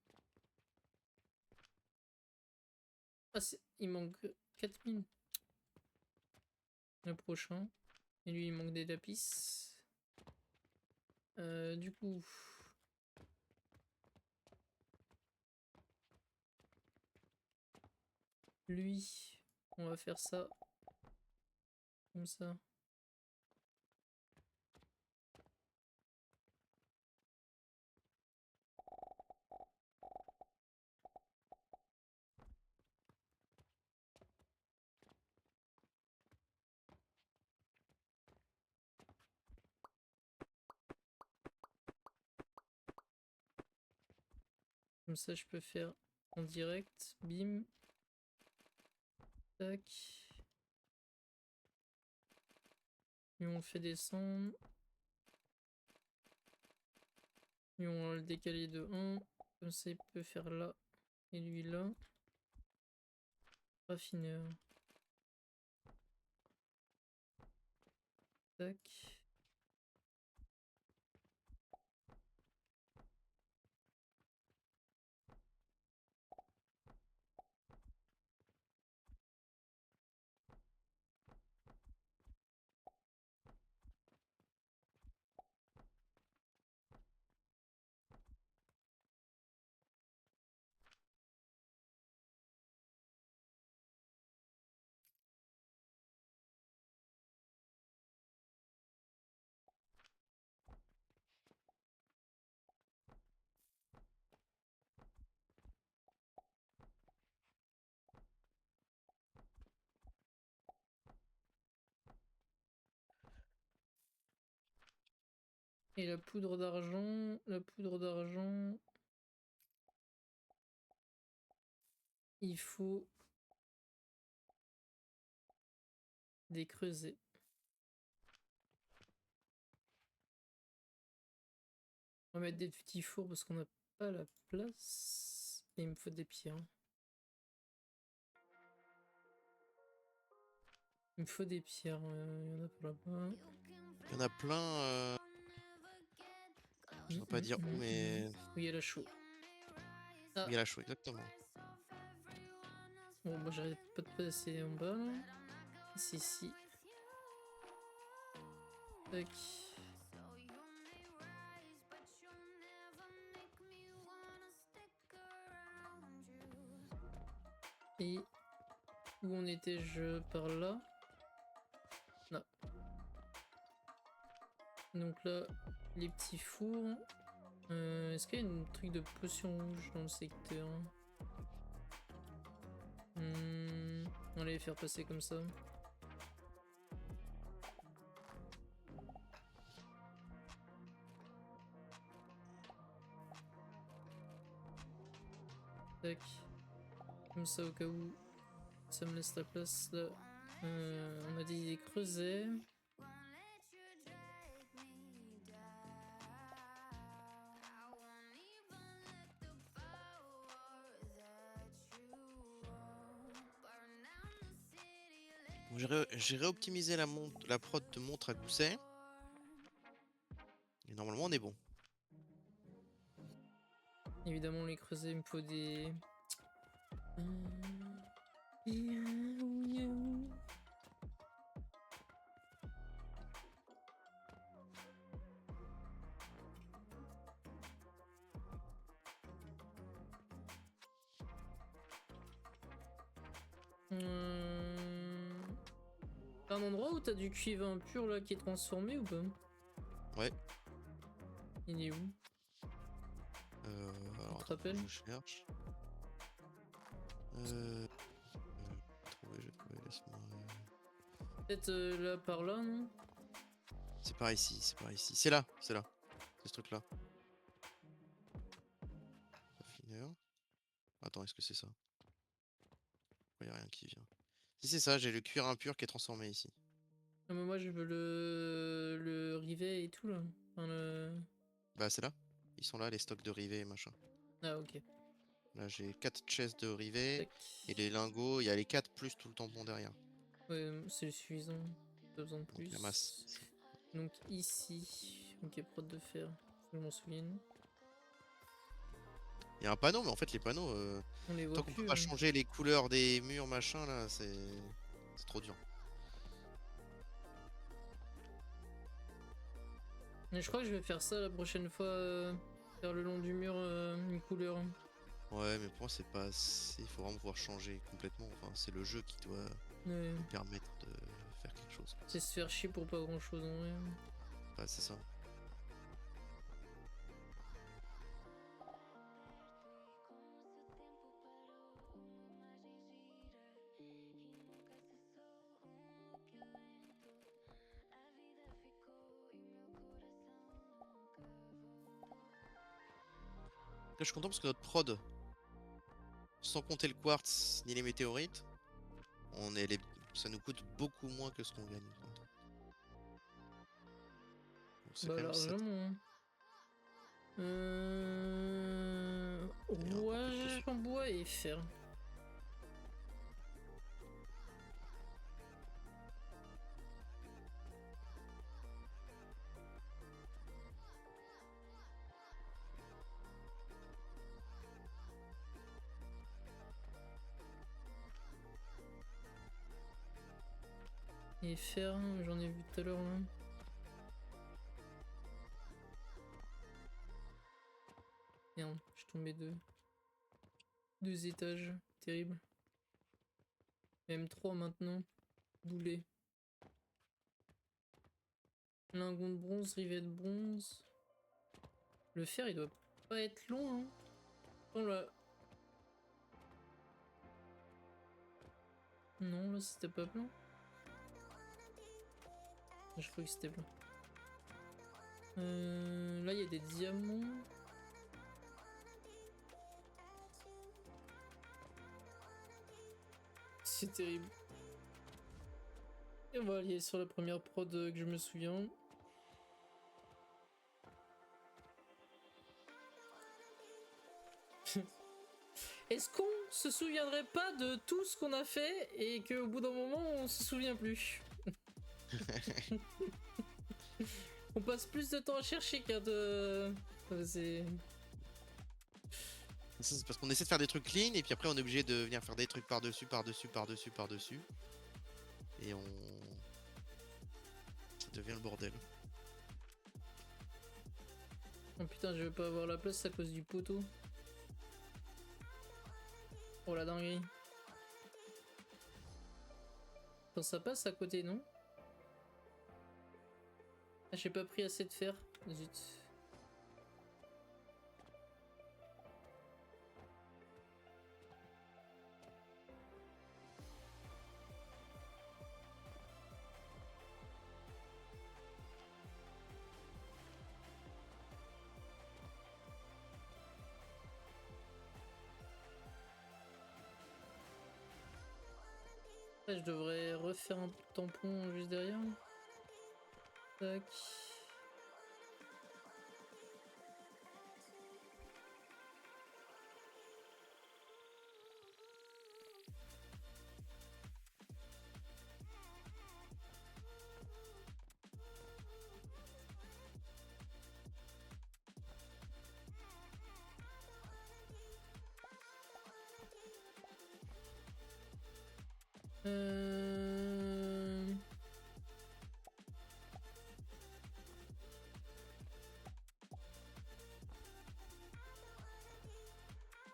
Ah, il manque 4000. Le prochain. Et lui, il manque des lapis. Du coup... Lui, on va faire ça. Comme ça. Comme ça, je peux faire en direct. Bim. Tac. Et on le fait descendre. Et on va le décaler de 1. Comme ça, il peut faire là. Et lui là. Raffineur. Tac. Et la poudre d'argent, il faut des creusets. On va mettre des petits fours parce qu'on n'a pas la place. Et il me faut des pierres. Il me faut des pierres, il y en a pas là-bas. Il y en a plein. Je ne saurais pas dire où, mais. Oui, elle a chaud. Ah. Il y a la chaux, exactement. Bon, bah j'arrête pas de passer en bas là. C'est ici. Tac. Et où en étais-je par là? Là. Donc là, les petits fours. Est-ce qu'il y a un truc de potion rouge dans le secteur? On va les faire passer comme ça. Tac. Comme ça au cas où ça me laisse la place là. On a dit des creusets. Bon, j'ai réoptimisé la prod de montre à gousset. Et normalement on est bon. Évidemment les creusets, il me faut des... T'as un endroit où t'as du cuivre impur là qui est transformé ou pas? Ouais. Il est où? Alors, Tu te rappelles? je cherche. J'ai trouvé, laisse-moi. Peut-être là par là, non? C'est par ici, c'est par ici. C'est là, c'est là. C'est ce truc là. Raffineur. Attends, est-ce que c'est ça? Il n'y a rien qui vient. Si c'est ça, j'ai le cuir impur qui est transformé ici. Non mais moi je veux le rivet et tout là. Enfin, Bah c'est là. Ils sont là, les stocks de rivets et machin. Ah ok. Là j'ai 4 chaises de rivets. Tac. Et les lingots, il y a les 4 plus tout le tampon derrière. Ouais, c'est suffisant. Pas besoin de Donc plus. la masse. Donc ici. Ok, prod de fer. Faut que je m'en souvienne. Il y a un panneau, mais en fait les panneaux, On les voit tant qu'on peut plus. pas Hein. changer les couleurs des murs machin là, c'est trop dur. Mais je crois que je vais faire ça la prochaine fois. Faire le long du mur une couleur. Ouais, mais pour moi c'est pas assez. Il faut vraiment pouvoir changer complètement. Enfin, c'est le jeu qui doit Ouais. nous permettre de faire quelque chose. C'est se faire chier pour pas grand chose en vrai. Ouais, c'est ça. Là, je suis content parce que notre prod, sans compter le quartz ni les météorites, ça nous coûte beaucoup moins que ce qu'on gagne. Donc, c'est Bah quand même 7. largement. Rouage en bois et fer. Et fer, j'en ai vu tout à l'heure là. Merde, je suis tombé de 2 étages, terrible. Même 3 maintenant, boulet. Lingot de bronze, rivet de bronze. Le fer il doit pas être long hein. Oh là. Non là c'était pas plein. Je crois que c'était plein. Là, il y a des diamants. C'est terrible. Et on va aller sur la première prod que je me souviens. Est-ce qu'on se souviendrait pas de tout ce qu'on a fait et qu'au bout d'un moment on se souvient plus? On passe plus de temps à chercher qu'à de... C'est... Ça, c'est parce qu'on essaie de faire des trucs clean et puis après on est obligé de venir faire des trucs par-dessus, par-dessus, par-dessus, par-dessus. Et on... Ça devient le bordel. Oh putain, je vais pas avoir la place à cause du poteau. Oh la dinguerie. Quand ça passe à côté, non? Ah, j'ai pas pris assez de fer. Zut. Je devrais refaire un tampon juste derrière. Tac.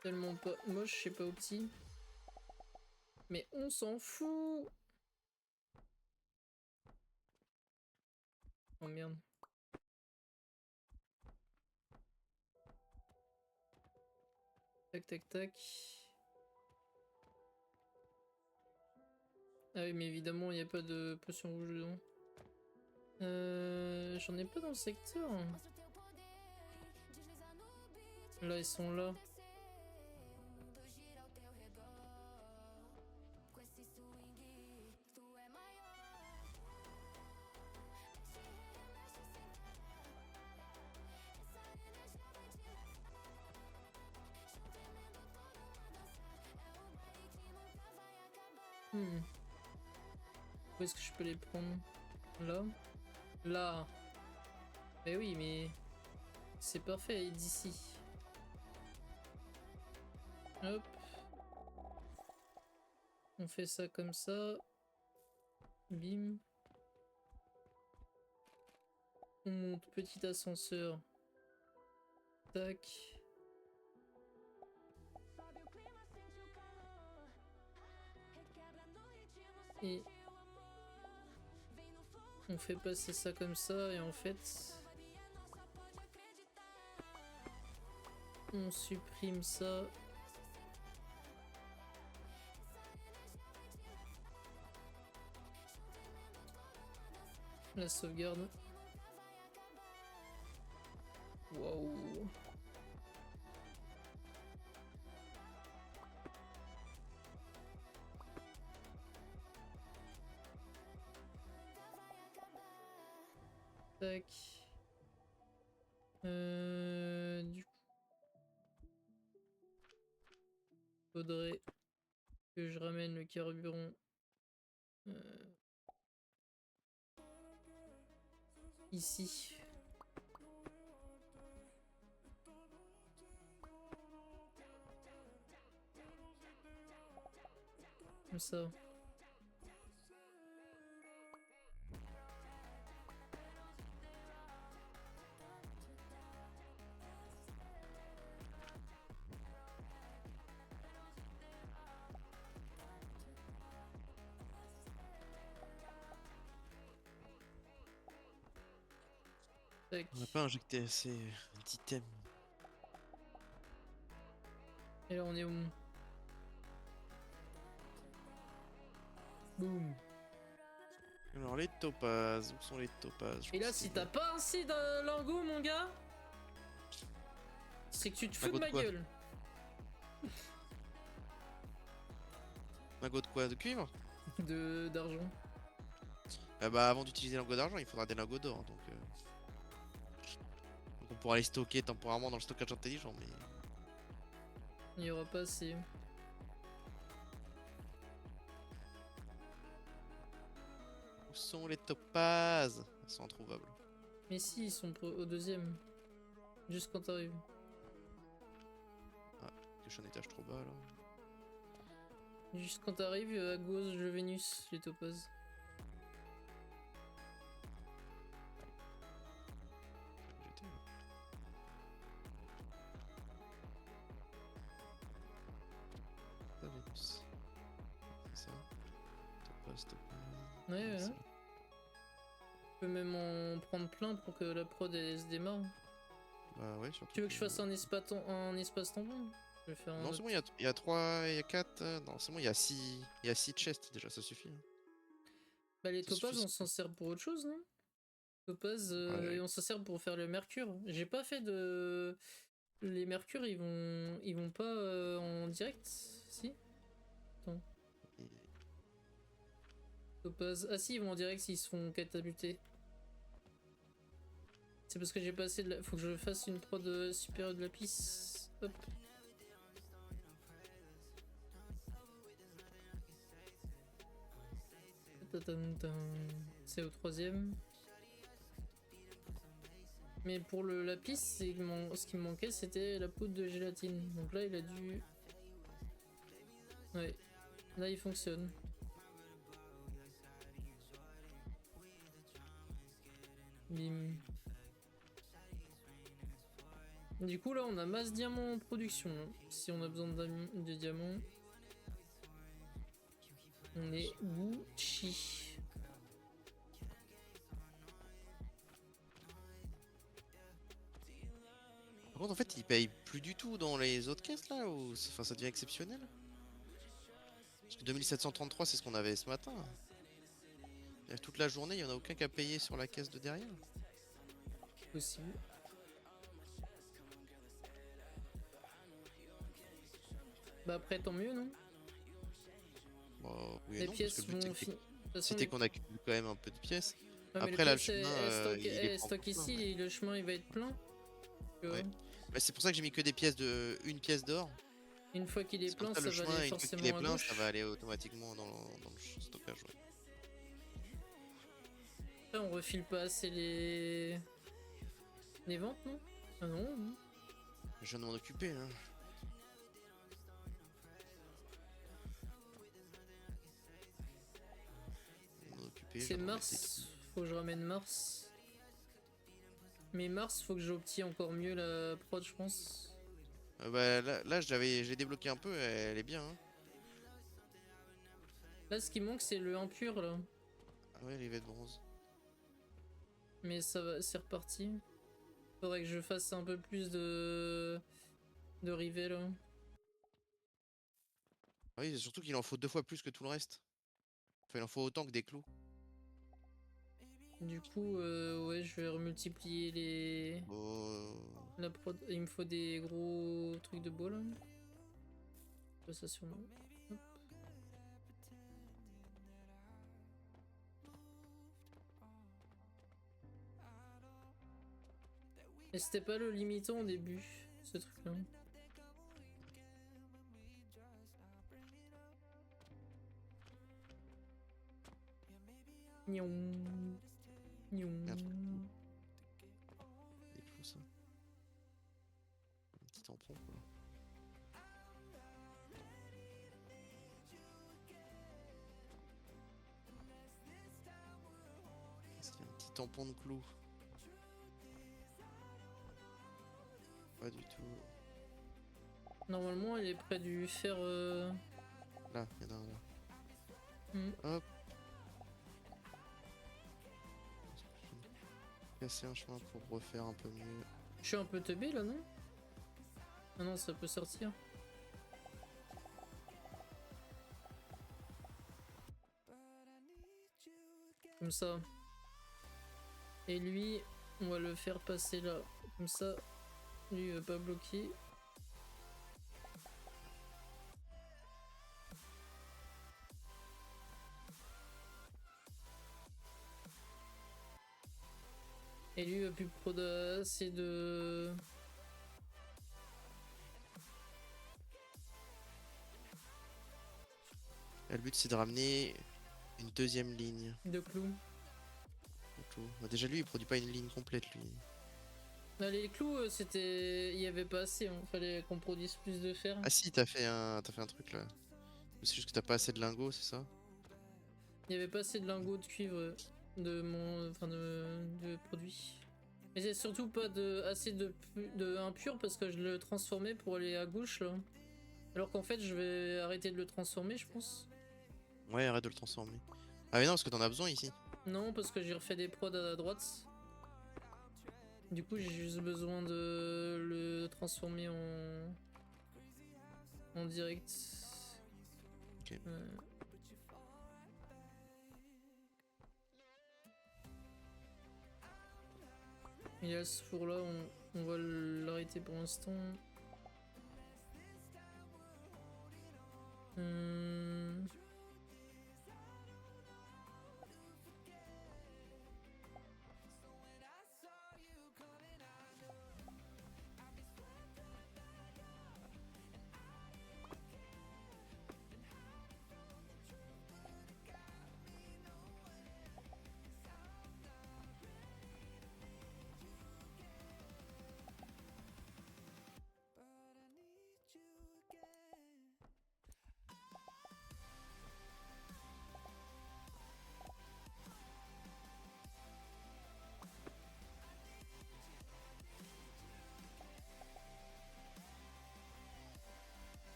Tellement pas moche, c'est pas au petit. Mais on s'en fout. Oh merde. Tac tac tac. Ah oui mais évidemment il n'y a pas de potion rouge dedans. J'en ai pas dans le secteur. Là ils sont là. Où est-ce que je peux les prendre? Là? Là. Eh oui, mais c'est parfait d'ici. Hop. On fait ça comme ça. Bim. On monte petit ascenseur. Tac. Et on fait passer ça comme ça et en fait on supprime ça. La sauvegarde. Waouh. Tac. Du coup, faudrait que je ramène le carburant ici. Comme ça. Tac. On n'a pas injecté assez d'items. Et là on est où? Boum. Alors les topazes, où sont les topazes? Et là si t'as pas assez de lingots mon gars, C'est que tu te fous de Magot de ma quoi? gueule. Lingot de quoi? De cuivre? D'argent. Ah bah avant d'utiliser les lingots d'argent, il faudra des lingots d'or. Donc on pourra les stocker temporairement dans le stockage intelligent, mais. Il y aura pas assez. Où sont les topazes? Ils sont introuvables. Mais si, ils sont au deuxième. Juste quand t'arrives. Ah, que je suis un étage trop bas là. Juste quand t'arrives, à gauche de Vénus, les topazes. J'étais là. Ah, Vénus. C'est ça. Topaz, topaz. Ouais, Ah, ouais. c'est Tu peux même en prendre plein pour que la prod elle se démarre. Bah ouais, surtout. Tu veux que je fasse un espace tampon? Je vais faire un Non, autre. c'est bon, il y a 3, il y a 4. Non, c'est bon, il y a 6. Il y a 6 chests déjà, ça suffit. Hein. Bah les Ça suffit, topazes on c'est s'en bon. sert pour autre chose, non? Topazes Ouais. et on s'en sert pour faire le mercure. J'ai pas fait de... Les mercures ils vont pas en direct? Si? Attends. Et- Topaz. Ah si, ils vont en direct s'ils se font catapulter. C'est parce que j'ai passé de la... Faut que je fasse une prod supérieure de lapis. Hop. C'est au troisième. Mais pour le lapis, ce qui me manquait c'était la poudre de gélatine. Donc là il a dû... Ouais. Là il fonctionne. Bim. Du coup là on a masse diamant en production. Si on a besoin de diamants, on est Gucci. Par contre, en fait, ils payent plus du tout dans les autres caisses là, ou enfin, ça devient exceptionnel. Parce que 2733, c'est ce qu'on avait ce matin. Et toute la journée, il y en a aucun qui a payé sur la caisse de derrière. Possible. Bah après tant mieux non? Bah, oui et Les non, parce que pièces le but vont... c'était qu'on accumule quand même un peu de pièces. Ouais, mais les Après là, le pièces chemin, il est elles pas stock encore plein. ici et le chemin il va être plein. Tu vois. Ouais. Bah, c'est pour ça que j'ai mis que des pièces de une pièce d'or. Une fois qu'il est C'est comme plein, ça le ça va aller chemin, une fois qu'il est forcément à plein, ça va gauche. aller automatiquement dans le stockage. Ouais. Après, on refile pas assez les ventes, non? Ah non, non. Je viens de m'en occuper. Hein. M'en occuper, je C'est viens d'en mettre des trucs. Mars. Faut que je ramène Mars. Mais Mars, faut que j'obtienne encore mieux la prod, je pense. Bah, là j'ai débloqué un peu, elle est bien. Hein. Là, ce qui manque, c'est le impur, là. Ah ouais, rivet de bronze. Mais ça va, c'est reparti. Faudrait que je fasse un peu plus de rivets, là. Ah oui, c'est surtout qu'il en faut 2 fois plus que tout le reste. Enfin, il en faut autant que des clous. Du coup, ouais, je vais remultiplier Oh. la prod. Il me faut des gros trucs de bois, là. Je fais ça sur moi. Hop. Et c'était pas le limitant au début, ce truc-là. Gnon. Merde, Gnon. des clous ça. Un petit tampon quoi. Est-ce qu'il y a un petit tampon de clous? Pas du tout. Normalement, elle est près du fer. Là, il y en a un là. Hmm. Hop. Casser un chemin pour refaire un peu mieux. Je suis un peu teubé là, non? Ah non, ça peut sortir. Comme ça. Et lui, on va le faire passer là. Comme ça. Lui il va pas bloquer. Et lui il va plus prod assez de... Là, le but c'est de ramener une deuxième ligne. de clous. Bah, déjà lui il produit pas une ligne complète lui. Là, les clous, c'était... Il y avait pas assez, hein. Fallait qu'on produise plus de fer. Ah si, t'as fait un truc là. C'est juste que t'as pas assez de lingots, c'est ça? Il y avait pas assez de lingots de cuivre de mon... Enfin de produit. Mais c'est surtout pas assez de impur parce que je le transformais pour aller à gauche là. Alors qu'en fait je vais arrêter de le transformer je pense. Ouais, arrête de le transformer. Ah mais non, parce que t'en as besoin ici. Non parce que j'ai refait des prods à droite. Du coup j'ai juste besoin de le transformer en direct. Ok. Et là ce four là on va l'arrêter pour l'instant.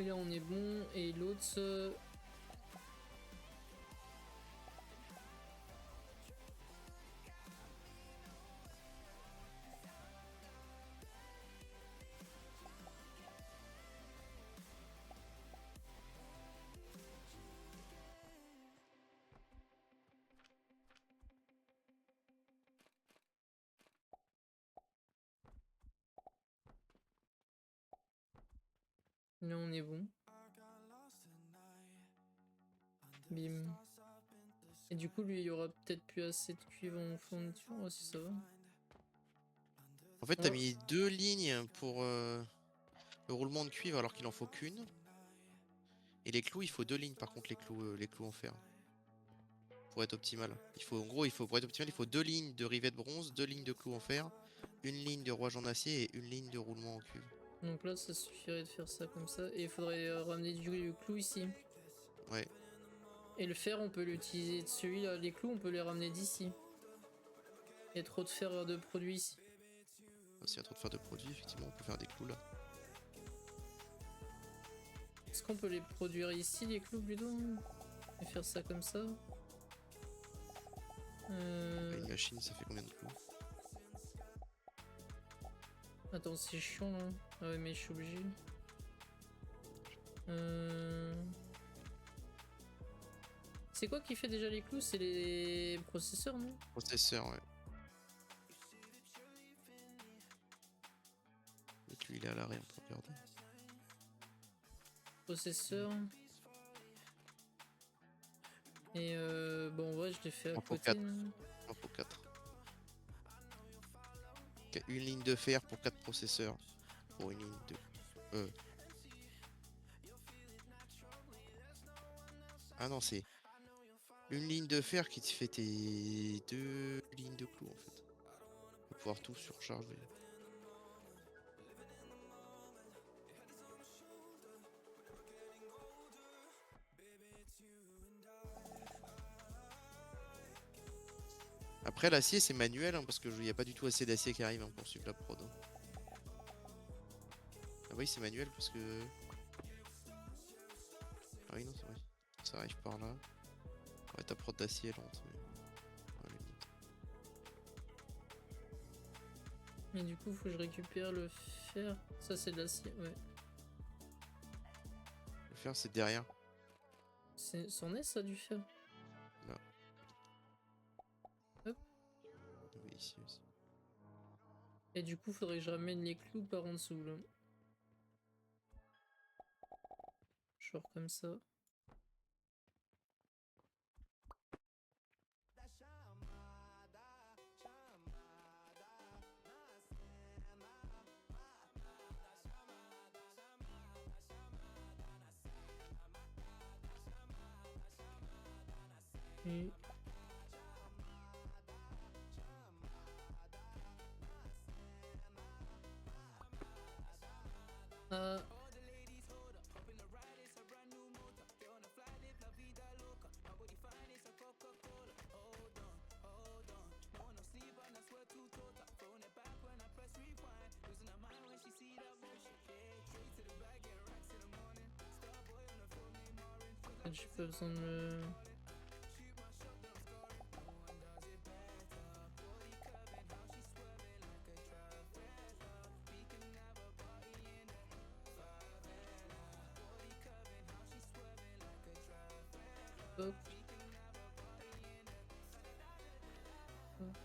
Et là on est bon et l'autre là on est bon. Bim. Et du coup lui il y aura peut-être plus assez de cuivre en fourniture, si ça va. En fait, t'as Ouais. mis 2 lignes pour le roulement de cuivre alors qu'il en faut qu'une. Et les clous, il faut 2 lignes par contre, les clous en fer. Pour être optimal. En gros, pour être optimal, il faut 2 lignes de rivets de bronze, 2 lignes de clous en fer, une ligne de rouage en acier et une ligne de roulement en cuivre. Donc là ça suffirait de faire ça comme ça. Et il faudrait ramener du clou ici. Ouais. Et le fer on peut l'utiliser de celui-là. Les clous on peut les ramener d'ici. Il y a trop de fer de produits ici. S'il y a trop de fer de produits, effectivement, on peut faire des clous là. Est-ce qu'on peut les produire ici les clous plutôt? Et faire ça comme ça. Une machine, ça fait combien de clous? Attends, c'est chiant là. Ah ouais, mais je suis obligé. C'est quoi qui fait déjà les clous? C'est les processeurs, non? Processeur, ouais. Donc lui, il est à l'arrêt, on peut regarder. Processeur. Et bon, ouais, je l'ai fait à Il en faut côté. 4. Il en faut 4. Une ligne de fer pour 4 processeurs. Pour une ligne de... Ah non, c'est une ligne de fer qui te fait tes 2 lignes de clous en fait. Pour pouvoir tout surcharger. Après l'acier c'est manuel hein, parce que il n'y a pas du tout assez d'acier qui arrive hein, pour suivre la prod. Hein. Ah oui c'est manuel parce que... Ah oui non c'est vrai. Ça arrive par là. Ouais ta prod d'acier est lente. Mais... ouais, Et du coup, faut que je récupère le fer. Ça, c'est de l'acier, ouais. Le fer c'est derrière. C'en est ça du fer? Là. ici aussi. Et du coup, faudrait que je ramène les clous par en dessous là. Genre comme ça. Et... Ah. J'ai pas besoin de me... Hop. Hop.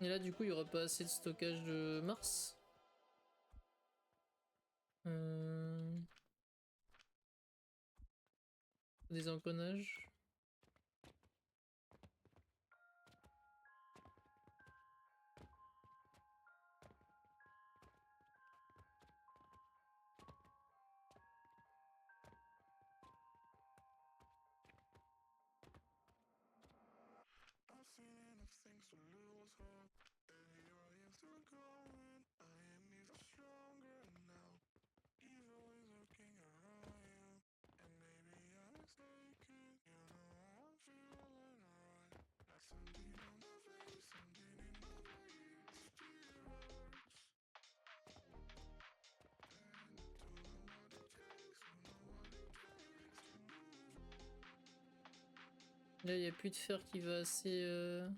Et là, du coup, il y aura pas assez de stockage de Mars. Des engrenages. Là, il n'y a plus de fer qui va assez...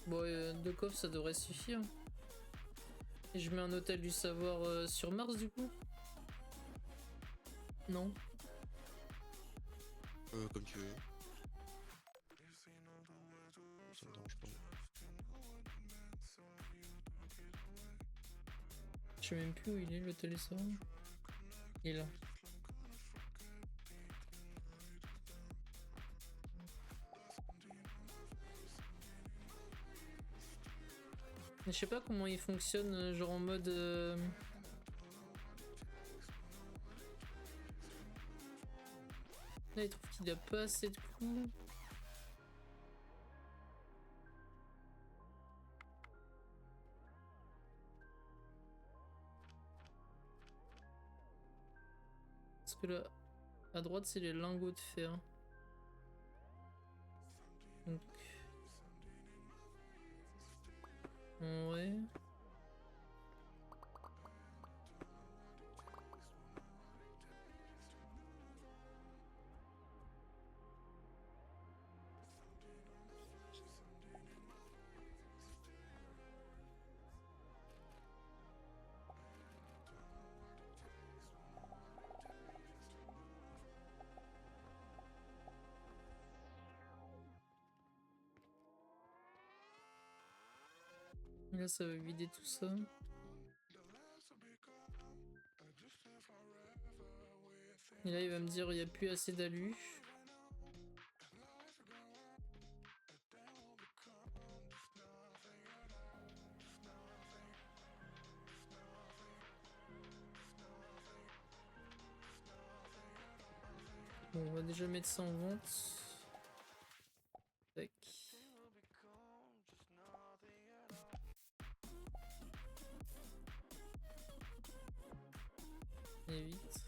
Bon, 2 coffres, ça devrait suffire. Et je mets un hôtel du savoir sur Mars, du coup? Non. Comme tu veux. Ça me dérange pas. Je sais même plus où il est, l'hôtel du savoir. Il est là. Mais je sais pas comment il fonctionne, genre en mode... Là, il trouve qu'il a pas assez de coups. que là, à droite, c'est les lingots de fer. Donc... Ouais... Là, ça va vider tout ça. Et là, il va me dire il n'y a plus assez d'alu. Bon, on va déjà mettre ça en vente. Tac. Et vite.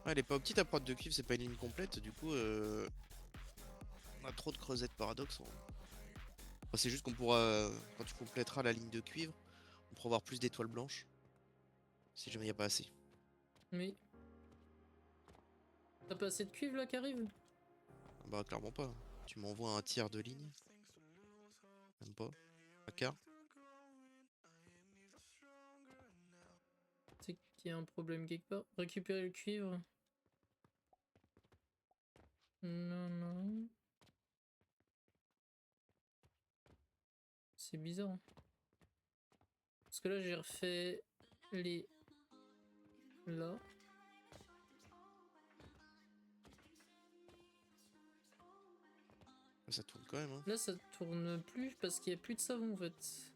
Ouais, elle est pas petite à prod de cuivre, c'est pas une ligne complète, du coup on a trop de creusettes paradoxe. Enfin, c'est juste qu'on pourra, quand tu compléteras la ligne de cuivre, on pourra avoir plus d'étoiles blanches. Si jamais il n'y a pas assez. Oui. T'as pas assez de cuivre là qui arrive? Bah clairement pas. Tu m'envoies un tiers de ligne. Même pas. Un quart. C'est qu'il y a un problème quelque part. Récupérer le cuivre. Non, non. C'est bizarre. Parce que là, j'ai refait les... Là. Ça tourne quand même, hein. Là, ça tourne plus parce qu'il n'y a plus de savon en fait.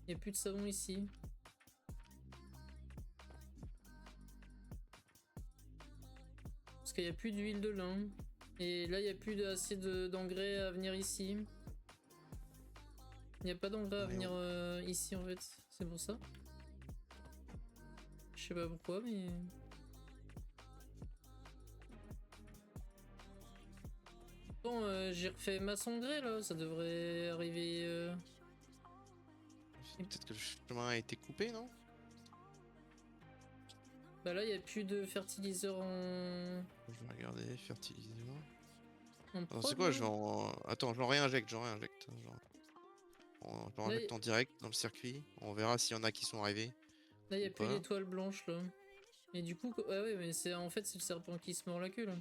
Il n'y a plus de savon ici. Parce qu'il n'y a plus d'huile de lin. Et là, il n'y a plus assez d'engrais à venir ici. Il n'y a pas d'engrais à venir ici en fait. C'est pour ça. Je sais pas pourquoi, mais... Bon, j'ai refait masse engrais là. Ça devrait arriver... Peut-être que le chemin a été coupé, non? Bah là, il n'y a plus de fertiliseur en... Je vais regarder, fertiliseur. en Attends, prod, c'est quoi? là. Je vais en... Attends, j'en réinjecte, j'en réinjecte. J'en Là, injecte en direct dans le circuit. On verra s'il y en a qui sont arrivés. Là, il n'y a Ou plus pas. d'étoiles blanches là. Et du coup, ouais, ouais, mais c'est en fait, c'est le serpent qui se mord la queue là.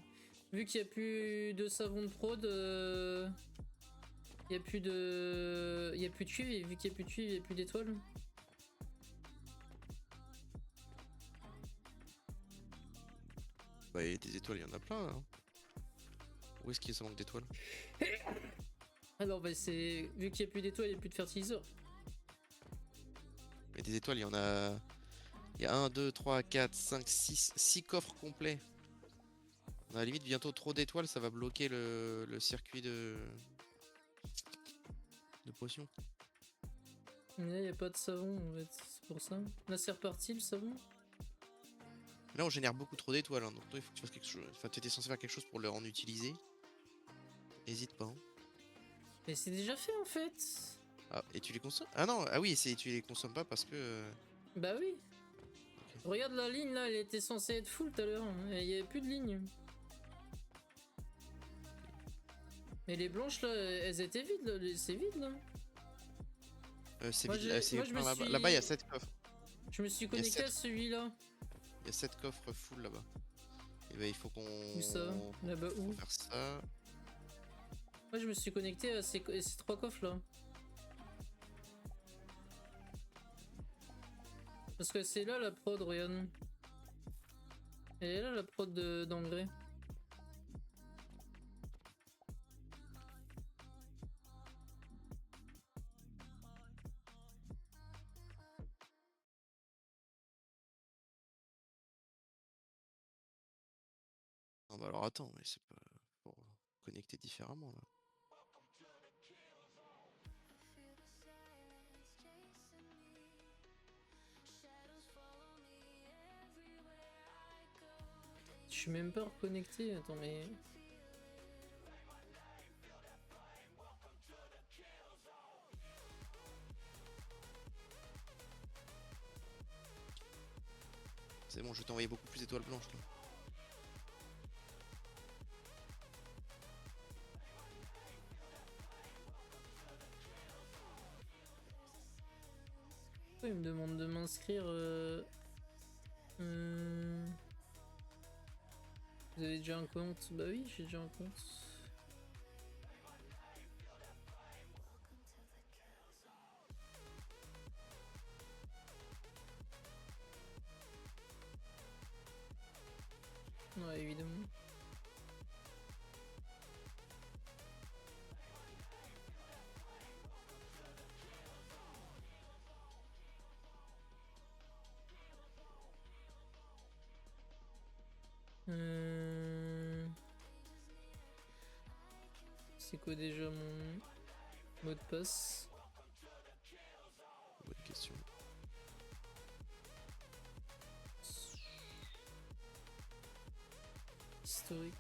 Vu qu'il n'y a plus de savon de prod, il n'y a plus de. Il n'y a plus de cuivre, et vu qu'il n'y a plus de cuivre, il n'y a plus d'étoiles. Bah, et des étoiles, il y en a plein là. Où est-ce qu'il y a ça manque d'étoiles? Alors, bah, c'est. Vu qu'il n'y a plus d'étoiles, il n'y a plus de fertiliseur. Mais des étoiles, il y en a. Il y a 1, 2, 3, 4, 5, 6, 6 coffres complets. On a à la limite bientôt trop d'étoiles, ça va bloquer le circuit de potions. Mais là, il n'y a pas de savon en fait, c'est pour ça. Là, c'est reparti le savon. Là, on génère beaucoup trop d'étoiles, hein, donc toi, il faut que tu fasses quelque chose. Enfin, tu étais censé faire quelque chose pour en utiliser. Hésite pas. Hein. Mais c'est déjà fait en fait. Ah, et tu les consommes? Ah non, ah oui, tu les consommes pas parce que. Bah oui. Ok. Regarde la ligne là, elle était censée être full tout à l'heure. Il n'y avait plus de ligne. Mais les blanches là, elles étaient vides là, c'est vide là. C'est Moi, vide, moi, c'est je me plein là-bas. suis... Là-bas, il y a 7 coffres. Je me suis Il y a connecté à sept- celui-là. Il y a 7 coffres full là-bas. Et bah, il faut qu'on. Où ça? Là-bas où? Faut faire ça. Moi, je me suis connecté à ces 3 coffres là. Parce que c'est là la prod, regarde. Elle est là la prod d'engrais. Non, bah alors attends, mais c'est pas pour connecter différemment là. Je suis même pas reconnecté, attends mais... C'est bon, je vais t'envoyer beaucoup plus d'étoiles blanches là. Pourquoi il me demande de m'inscrire Vous avez déjà un compte? Bah oui, j'ai déjà un compte. Ouais, évidemment. C'est quoi déjà mon mot de passe? Bonne question. Historique.